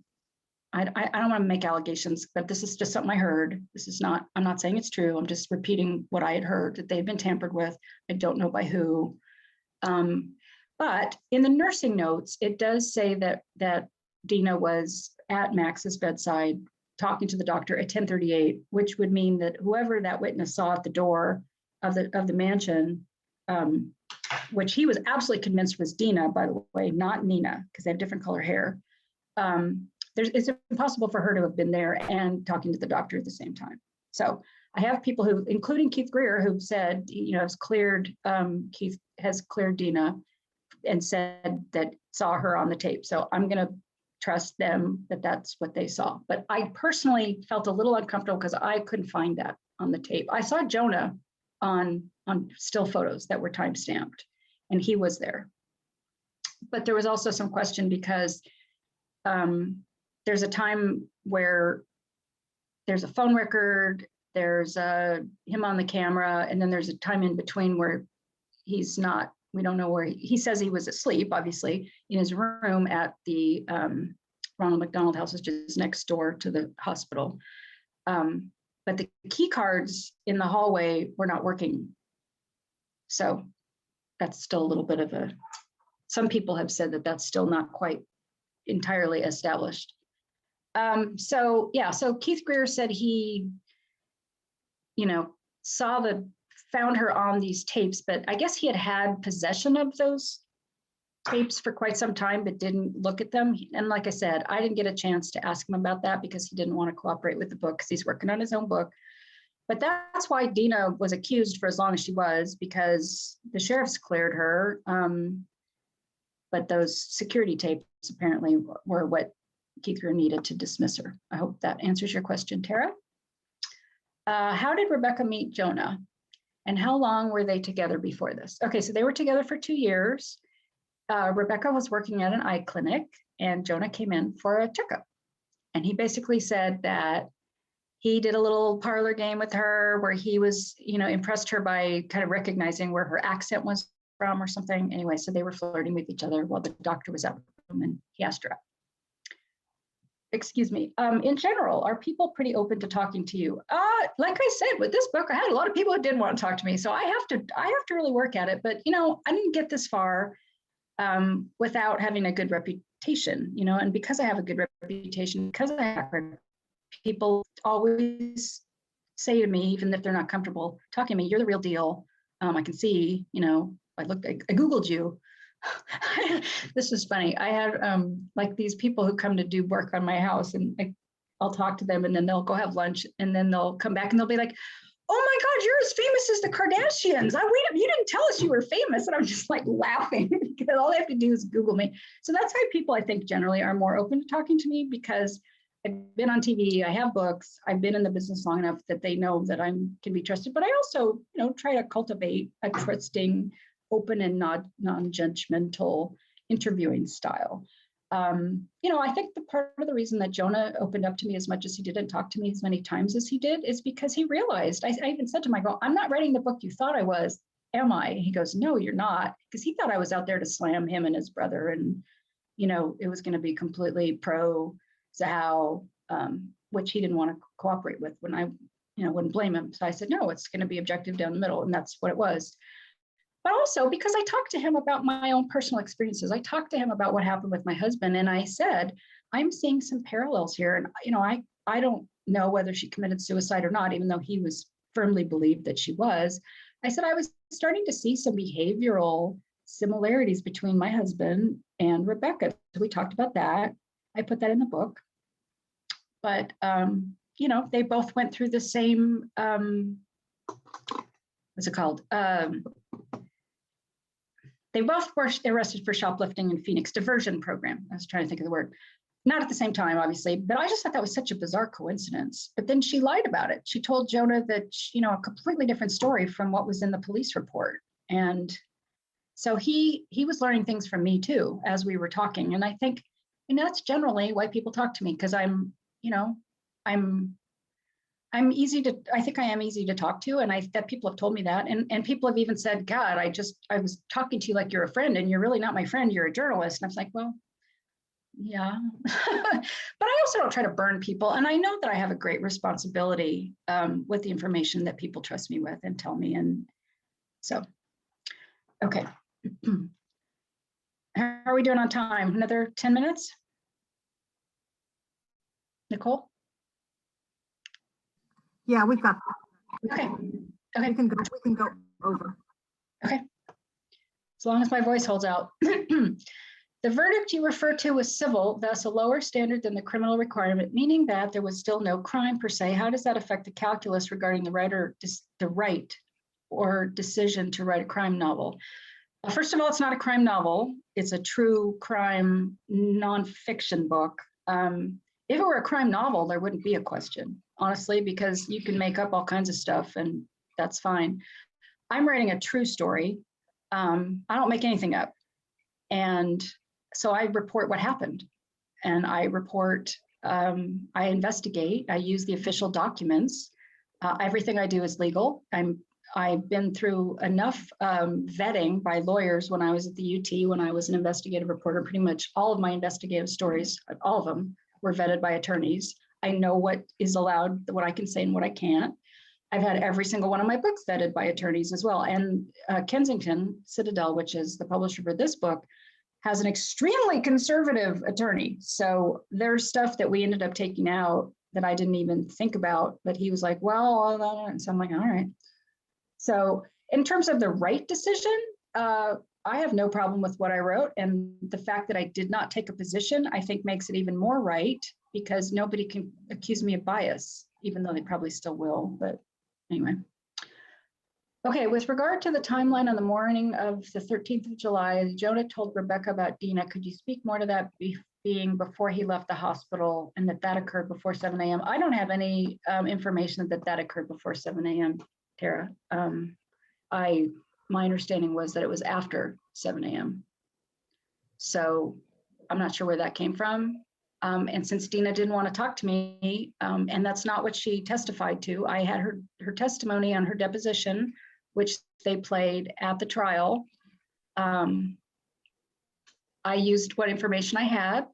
I don't want to make allegations, but this is just something I heard. I'm not saying it's true. I'm just repeating what I had heard, that they'd been tampered with. I don't know by who. But in the nursing notes, it does say that Dina was at Max's bedside talking to the doctor at 10:38, which would mean that whoever that witness saw at the door of the mansion, which he was absolutely convinced was Dina, by the way, not Nina, because they have different color hair. It's impossible for her to have been there and talking to the doctor at the same time. So I have people who, including Keith Greer, who've said, Keith has cleared Dina and said that saw her on the tape. So I'm going to trust them that that's what they saw. But I personally felt a little uncomfortable because I couldn't find that on the tape. I saw Jonah on still photos that were time-stamped, and he was there. But there was also some question because there's a time where there's a phone record, there's him on the camera, and then there's a time in between where he's not. We don't know where he says he was asleep, obviously, in his room at the Ronald McDonald House, which is next door to the hospital. But the key cards in the hallway were not working. So that's still a little bit of some people have said that that's still not quite entirely established. So Keith Greer said he, found her on these tapes, but I guess he had possession of those tapes for quite some time, but didn't look at them. And like I said, I didn't get a chance to ask him about that because he didn't want to cooperate with the book because he's working on his own book. But that's why Dina was accused for as long as she was, because the sheriffs cleared her. But those security tapes apparently were what Keith Greer needed to dismiss her. I hope that answers your question, Tara. How did Rebecca meet Jonah? And how long were they together before this? Okay, so they were together for 2 years. Rebecca was working at an eye clinic and Jonah came in for a checkup. And he basically said that he did a little parlor game with her where he was, impressed her by kind of recognizing where her accent was from or something. Anyway, so they were flirting with each other while the doctor was out of the room and he asked her out. Excuse me. In general, are people pretty open to talking to you? Like I said, with this book, I had a lot of people who didn't want to talk to me. So I have to really work at it. But, I didn't get this far without having a good reputation, and because I have a good reputation, because I have people always say to me, even if they're not comfortable talking to me, you're the real deal. I can see, I Googled you. This is funny. I had like these people who come to do work on my house, and I'll talk to them and then they'll go have lunch and then they'll come back and they'll be like, oh my God, you're as famous as the Kardashians. You didn't tell us you were famous. And I'm just like laughing because all they have to do is Google me. So that's why people, I think, generally are more open to talking to me because I've been on TV, I have books, I've been in the business long enough that they know that I can be trusted. But I also, try to cultivate a trusting, open and non-judgmental interviewing style. I think the part of the reason that Jonah opened up to me as much as he did and talked to me as many times as he did is because he realized, I even said to him, I'm not writing the book you thought I was, am I? And he goes, no, you're not. Because he thought I was out there to slam him and his brother. And, it was going to be completely pro Zhao, which he didn't want to cooperate with when I, wouldn't blame him. So I said, no, it's going to be objective down the middle. And that's what it was. But also because I talked to him about my own personal experiences. I talked to him about what happened with my husband. And I said, I'm seeing some parallels here. And, I don't know whether she committed suicide or not, even though he was firmly believed that she was. I said I was starting to see some behavioral similarities between my husband and Rebecca. So we talked about that. I put that in the book. But, they both went through the same, what's it called? They both were arrested for shoplifting in Phoenix, diversion program. I was trying to think of the word. Not at the same time, obviously, but I just thought that was such a bizarre coincidence. But then she lied about it. She told Jonah that, a completely different story from what was in the police report. And so he was learning things from me too, as we were talking. And I think, that's generally why people talk to me, because I am easy to talk to. And that people have told me that. And people have even said, God, I was talking to you like you're a friend and you're really not my friend. You're a journalist. And I was like, well, yeah, but I also don't try to burn people. And I know that I have a great responsibility with the information that people trust me with and tell me. And so, okay. How are we doing on time? Another 10 minutes? Nicole? Yeah, we've got, Okay. we can go over. Okay. As long as my voice holds out. The verdict you refer to was civil, thus a lower standard than the criminal requirement, meaning that there was still no crime per se. How does that affect the calculus regarding the right or decision to write a crime novel? First of all, it's not a crime novel. It's a true crime nonfiction book. If it were a crime novel, there wouldn't be a question, honestly, because you can make up all kinds of stuff and that's fine. I'm writing a true story. I don't make anything up. And so I report what happened and I report, I investigate, I use the official documents. Everything I do is legal. I've been through enough vetting by lawyers when I was at the UT, when I was an investigative reporter. Pretty much all of my investigative stories, all of them, were vetted by attorneys. I know what is allowed, what I can say and what I can't. I've had every single one of my books vetted by attorneys as well. And Kensington Citadel, which is the publisher for this book, has an extremely conservative attorney. So there's stuff that we ended up taking out that I didn't even think about, but he was like, well, and so I'm like, all right. So in terms of the right decision, I have no problem with what I wrote. And the fact that I did not take a position, I think makes it even more right, because nobody can accuse me of bias, even though they probably still will. But anyway. Okay, with regard to the timeline on the morning of the 13th of July, Jonah told Rebecca about Dina. Could you speak more to that being before he left the hospital and that occurred before 7 a.m.? I don't have any information that occurred before 7 a.m., Tara. My understanding was that it was after 7 a.m. So I'm not sure where that came from. And since Dina didn't want to talk to me, and that's not what she testified to, I had her testimony on her deposition, which they played at the trial. I used what information I had,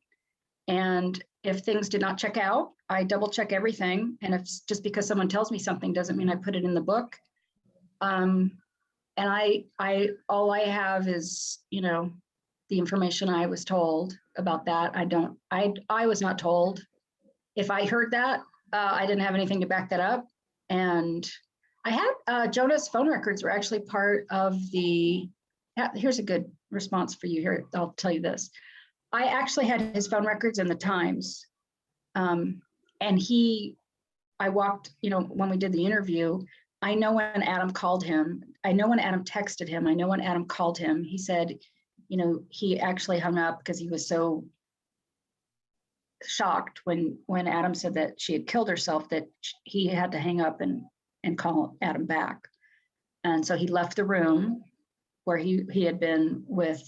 and if things did not check out, I double check everything. And if just because someone tells me something doesn't mean I put it in the book. And all I have is, the information I was told about that. I was not told. If I heard that, I didn't have anything to back that up. And I had Jonah's phone records were actually part of here's a good response for you here. I'll tell you this. I actually had his phone records in the Times. And I walked, when we did the interview, I know when Adam called him, I know when Adam texted him, I know when Adam called him, he said, he actually hung up because he was so shocked when Adam said that she had killed herself that he had to hang up and call Adam back. And so he left the room where he had been with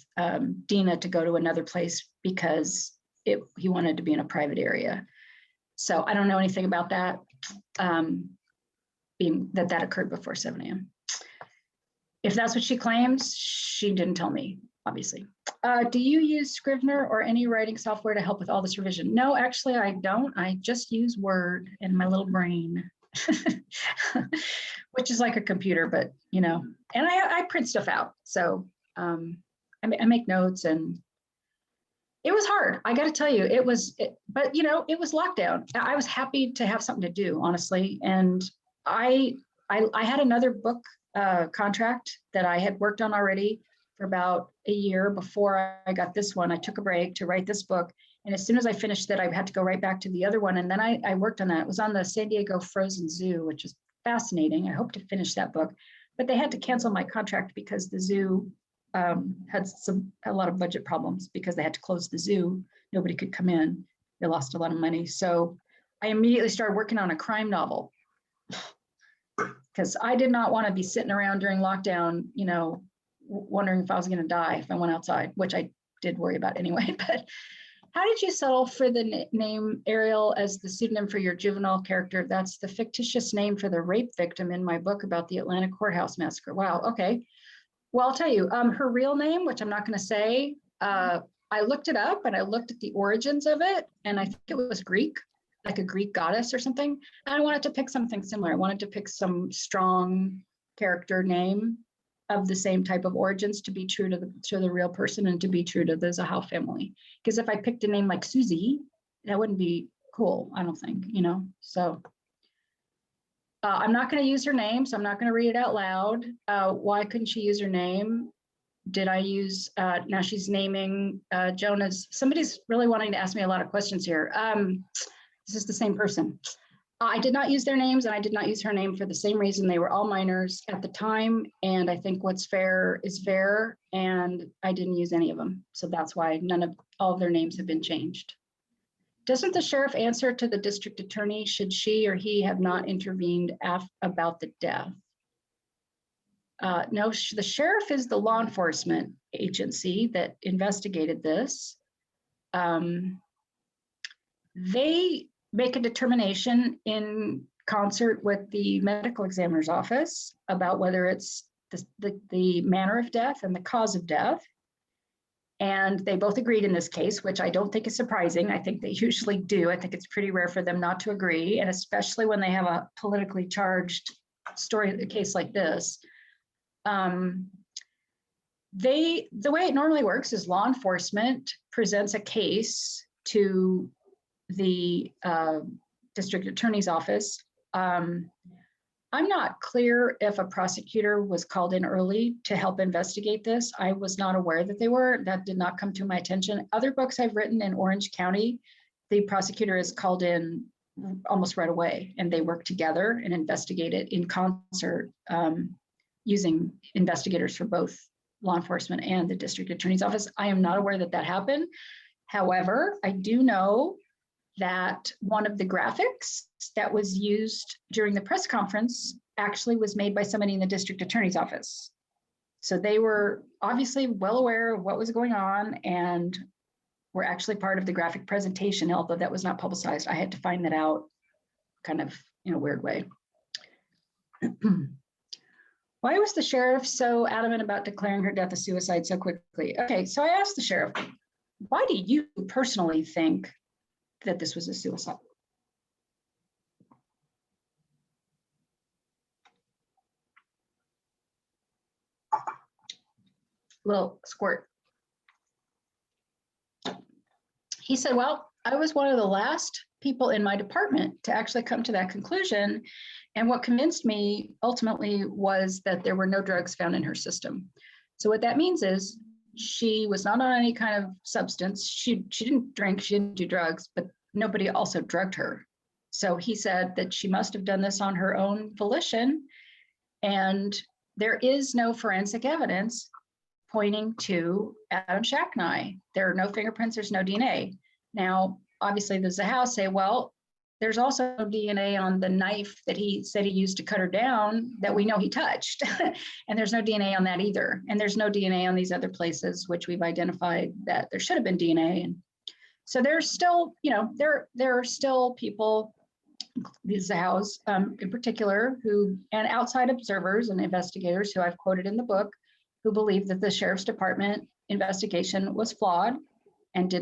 Dina to go to another place because he wanted to be in a private area. So I don't know anything about that, being that occurred before 7 a.m. If that's what she claims, she didn't tell me, obviously. Do you use Scrivener or any writing software to help with all this revision? No, actually I don't. I just use Word in my little brain, which is like a computer, but and I print stuff out. So I make notes, and it was hard. I got to tell you, but it was lockdown. I was happy to have something to do, honestly. And I had another book contract that I had worked on already for about a year before I got this one. I took a break to write this book. And as soon as I finished it, I had to go right back to the other one. And then I worked on that. It was on the San Diego Frozen Zoo, which is fascinating. I hope to finish that book. But they had to cancel my contract because the zoo had a lot of budget problems because they had to close the zoo. Nobody could come in. They lost a lot of money. So I immediately started working on a crime novel because I did not want to be sitting around during lockdown, wondering if I was going to die if I went outside, which I did worry about anyway. But how did you settle for the name Ariel as the pseudonym for your juvenile character? That's the fictitious name for the rape victim in my book about the Atlanta courthouse massacre. Wow. Okay. Well, I'll tell you, her real name, which I'm not going to say, I looked it up and I looked at the origins of it, and I think it was Greek, like a Greek goddess or something. And I wanted to pick something similar. I wanted to pick some strong character name of the same type of origins to be true to the real person and to be true to the Zahau family. Because if I picked a name like Susie, that wouldn't be cool, I don't think, So I'm not going to use her name, so I'm not going to read it out loud. Why couldn't she use her name? Did I use, now she's naming Jonah's, somebody's really wanting to ask me a lot of questions here. This is the same person. I did not use their names, and I did not use her name for the same reason. They were all minors at the time, and I think what's fair is fair, and I didn't use any of them. So that's why all of their names have been changed. Doesn't the sheriff answer to the district attorney should she or he have not intervened about the death? No, the sheriff is the law enforcement agency that investigated this. They make a determination in concert with the medical examiner's office about whether it's the manner of death and the cause of death. And they both agreed in this case, which I don't think is surprising. I think they usually do. I think it's pretty rare for them not to agree, and especially when they have a politically charged a case like this. The way it normally works is law enforcement presents a case to the district attorney's office. I'm not clear if a prosecutor was called in early to help investigate this. I was not aware that they were. That did not come to my attention. Other books I've written in Orange County, the prosecutor is called in almost right away, and they work together and investigate it in concert, using investigators for both law enforcement and the district attorney's office. I am not aware that that happened. However, I do know that one of the graphics that was used during the press conference actually was made by somebody in the district attorney's office. So they were obviously well aware of what was going on and were actually part of the graphic presentation, although that was not publicized. I had to find that out kind of in a weird way. Why was the sheriff so adamant about declaring her death a suicide so quickly? Okay, so I asked the sheriff, why do you personally think that this was a suicide? Little squirt. He said, well, I was one of the last people in my department to actually come to that conclusion. And what convinced me ultimately was that there were no drugs found in her system. So what that means is she was not on any kind of substance. She didn't drink, she didn't do drugs, but nobody also drugged her. So he said that she must have done this on her own volition. And there is no forensic evidence pointing to Adam Shacknai. There are no fingerprints, there's no DNA. Now, obviously there's a house say, well, there's also DNA on the knife that he said he used to cut her down that we know he touched. And there's no DNA on that either. And there's no DNA on these other places, which we've identified that there should have been DNA. And so there's still, there are still people, these Zahaus in particular, who, and outside observers and investigators who I've quoted in the book, who believe that the sheriff's department investigation was flawed and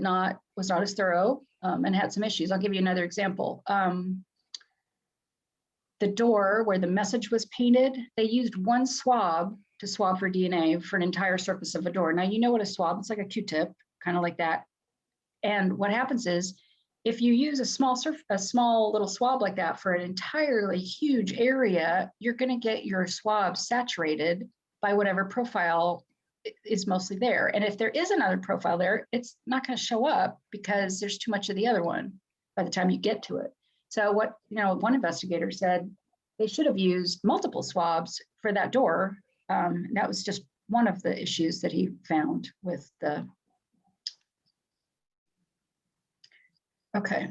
was not as thorough and had some issues. I'll give you another example. The door where the message was painted, they used one swab to swab for DNA for an entire surface of a door. Now, you know what a swab, it's like a Q-tip, kind of like that. And what happens is if you use a small little swab like that for an entirely huge area, you're going to get your swab saturated by whatever profile is mostly there. And if there is another profile there, it's not going to show up because there's too much of the other one by the time you get to it. So what, one investigator said they should have used multiple swabs for that door. That was just one of the issues that he found with the. Okay.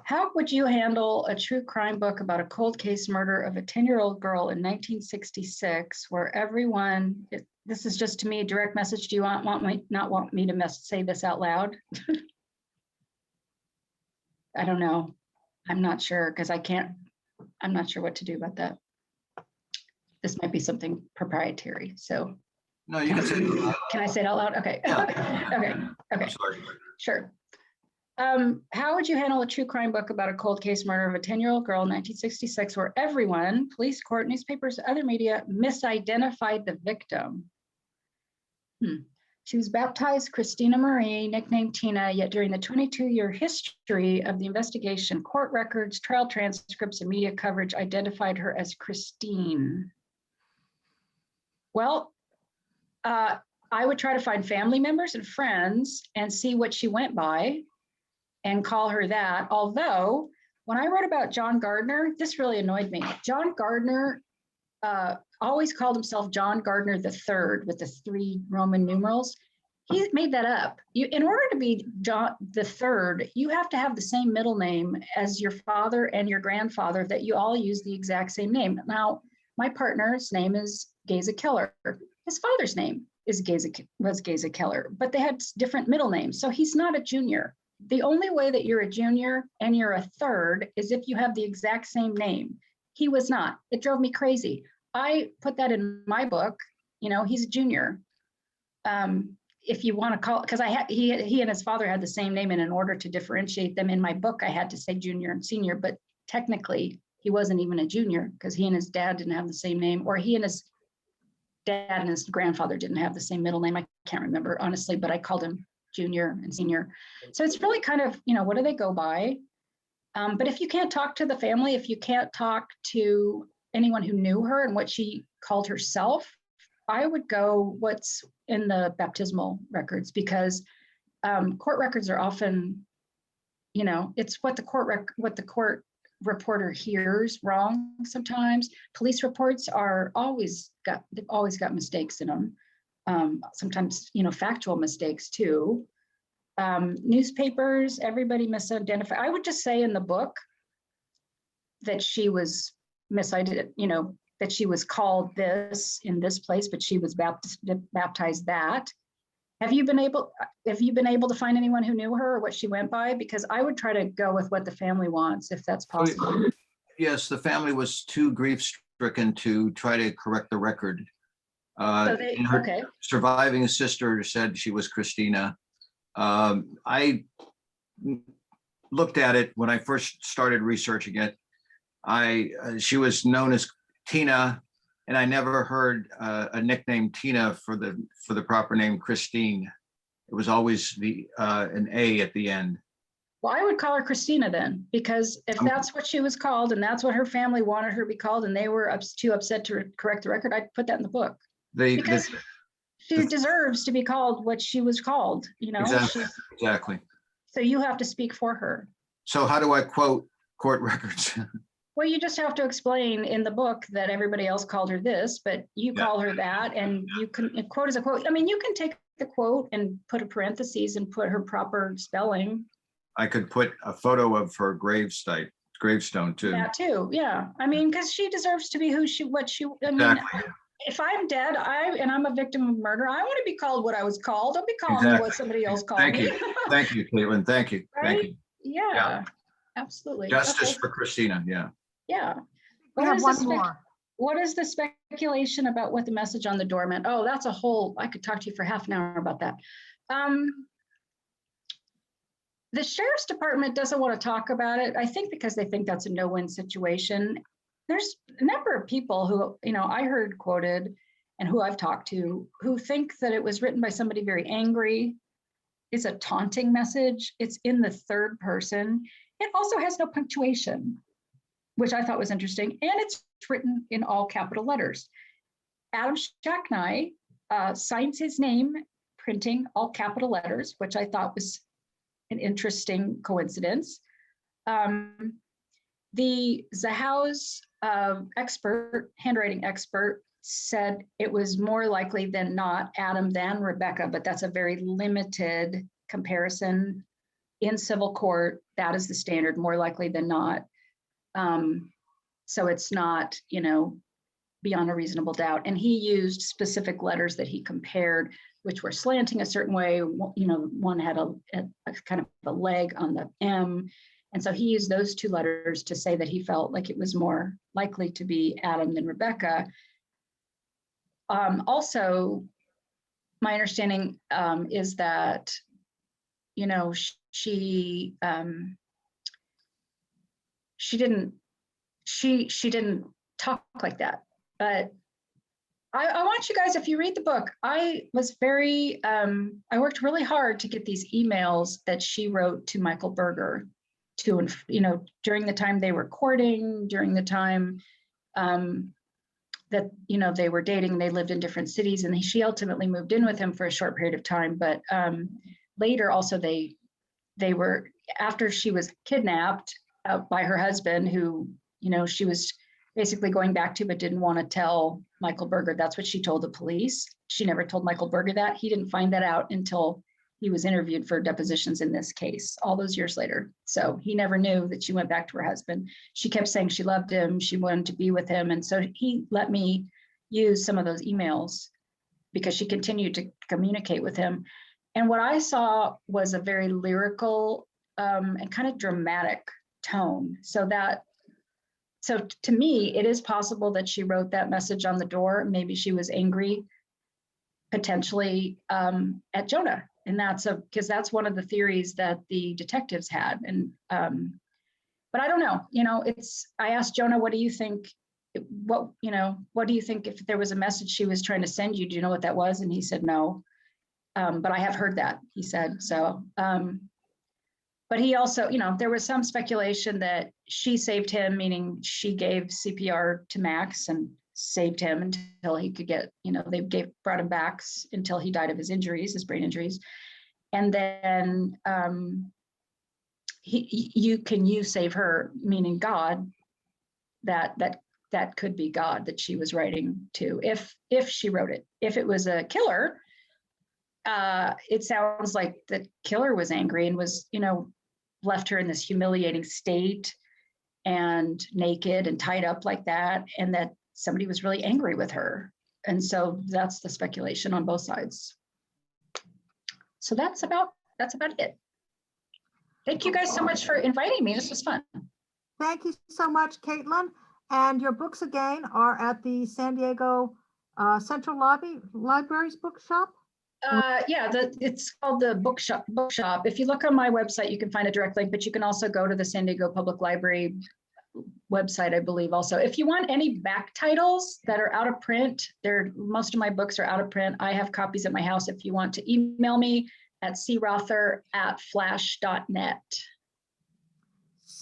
How would you handle a true crime book about a cold case murder of a 10-year-old girl in 1966 where everyone, this is just to me, direct message, do you want me to say this out loud? I don't know. I'm not sure because I'm not sure what to do about that. This might be something proprietary, so. No, you can say it out loud. Can I say it out loud? Okay. Yeah. Okay. I'm sorry. Sure. How would you handle a true crime book about a cold case murder of a 10-year-old girl in 1966 where everyone, police, court, newspapers, other media, misidentified the victim? She was baptized Christina Marie, nicknamed Tina, yet during the 22-year history of the investigation, court records, trial transcripts, and media coverage identified her as Christine. Well, I would try to find family members and friends and see what she went by and call her that. Although, when I wrote about John Gardner, this really annoyed me. John Gardner always called himself John Gardner III with the 3 Roman numerals. He made that up. In order to be John the Third, you have to have the same middle name as your father and your grandfather, that you all use the exact same name. Now, my partner's name is Geza Keller. His father's name was Geza Keller, but they had different middle names. So he's not a junior. The only way that you're a junior and you're a third is if you have the exact same name. He was not. It drove me crazy. I put that in my book. He's a junior. If you want to call, because he and his father had the same name, and in order to differentiate them in my book, I had to say junior and senior. But technically, he wasn't even a junior because he and his dad didn't have the same name, or he and his dad and his grandfather didn't have the same middle name. I can't remember honestly, but I called him junior and senior. So it's really kind of, what do they go by? But if you can't talk to the family, if you can't talk to anyone who knew her and what she called herself, I would go what's in the baptismal records, because court records are often, it's what the court reporter hears wrong sometimes. Police reports they've always got mistakes in them. Sometimes, factual mistakes too. Newspapers, everybody misidentified. I would just say in the book that she was misidentified, that she was called this in this place, but she was baptized that. Have you been able to find anyone who knew her or what she went by? Because I would try to go with what the family wants, if that's possible. Yes, the family was too grief-stricken to try to correct the record. Okay. Surviving sister said she was Christina. I looked at it when I first started researching it. She was known as Tina, and I never heard a nickname Tina for the proper name Christine. It was always an A at the end. Well, I would call her Christina then, because if that's what she was called and that's what her family wanted her to be called, and they were too upset to correct the record, I'd put that in the book. Because she deserves to be called what she was called, Exactly. So you have to speak for her. So how do I quote court records? Well, you just have to explain in the book that everybody else called her this, but you call her that, and you can, a quote is a quote. I mean, you can take the quote and put a parentheses and put her proper spelling. I could put a photo of her gravestone too. That too, yeah. I mean, because she deserves to be Exactly. If I'm dead, and I'm a victim of murder, I want to be called what I was called. Don't be calling me what somebody else called me. Thank you, Caitlin. Thank you. Right? Thank you. Yeah, absolutely. Justice for Christina. Yeah. Yeah. We have one more. What is the speculation about what the message on the door meant? Oh, that's I could talk to you for half an hour about that. The sheriff's department doesn't want to talk about it, I think because they think that's a no-win situation. There's a number of people who, I heard quoted and who I've talked to who think that it was written by somebody very angry, is a taunting message. It's in the third person. It also has no punctuation, which I thought was interesting. And it's written in all capital letters. Adam Shacknai signs his name, printing all capital letters, which I thought was an interesting coincidence. The Zahau's expert, handwriting expert, said it was more likely than not Adam than Rebecca, but that's a very limited comparison. In civil court, that is the standard, more likely than not. So it's not, beyond a reasonable doubt. And he used specific letters that he compared, which were slanting a certain way. One had a kind of a leg on the M. And so he used those two letters to say that he felt like it was more likely to be Adam than Rebecca. Also, my understanding is that, she didn't talk like that. But I want you guys, if you read the book, I worked really hard to get these emails that she wrote to Michael Berger during the time they were courting, during the time that, they were dating, they lived in different cities, and she ultimately moved in with him for a short period of time. But later also they were, after she was kidnapped by her husband, who, she was basically going back to, but didn't want to tell Michael Berger. That's what she told the police. She never told Michael Berger that. He didn't find that out until he was interviewed for depositions in this case all those years later. So he never knew that she went back to her husband. She kept saying she loved him. She wanted to be with him. And so he let me use some of those emails because she continued to communicate with him. And what I saw was a very lyrical and kind of dramatic tone. So to me, it is possible that she wrote that message on the door. Maybe she was angry, potentially at Jonah. And because that's one of the theories that the detectives had. And, but I don't know, I asked Jonah, what do you think? What do you think if there was a message she was trying to send you? Do you know what that was? And he said, no. But I have heard that, he said. So, but he also, there was some speculation that she saved him, meaning she gave CPR to Max and saved him until he could get, they brought him back until he died of his injuries, his brain injuries. And then you save her, meaning God, that could be God that she was writing to, if she wrote it. If it was a killer, it sounds like the killer was angry and was, left her in this humiliating state and naked and tied up like that, and that somebody was really angry with her. And so that's the speculation on both sides. So that's about it. Thank you guys so much for inviting me. This was fun. Thank you so much, Caitlin. And your books again are at the San Diego Central Library's bookshop? Yeah, it's called the bookshop. If you look on my website, you can find a direct link, but you can also go to the San Diego Public Library website, I believe also. If you want any back titles that are out of print, most of my books are out of print. I have copies at my house if you want to email me at crother@flash.net.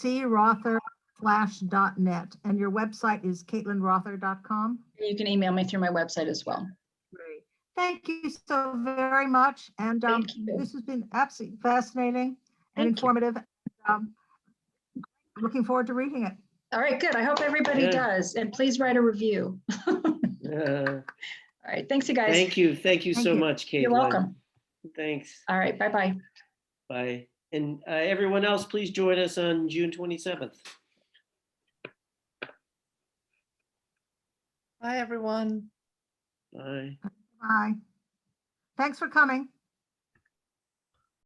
crother@flash.net. And your website is caitlinrother.com? You can email me through my website as well. Great. Thank you so very much. And this has been absolutely fascinating and informative. Looking forward to reading it. All right, good. I hope everybody does. And please write a review. All right. Thanks, you guys. Thank you. Thank you so much, Caitlin. You're welcome. Thanks. All right. Bye-bye. Bye. And everyone else, please join us on June 27th. Bye, everyone. Bye. Bye. Thanks for coming.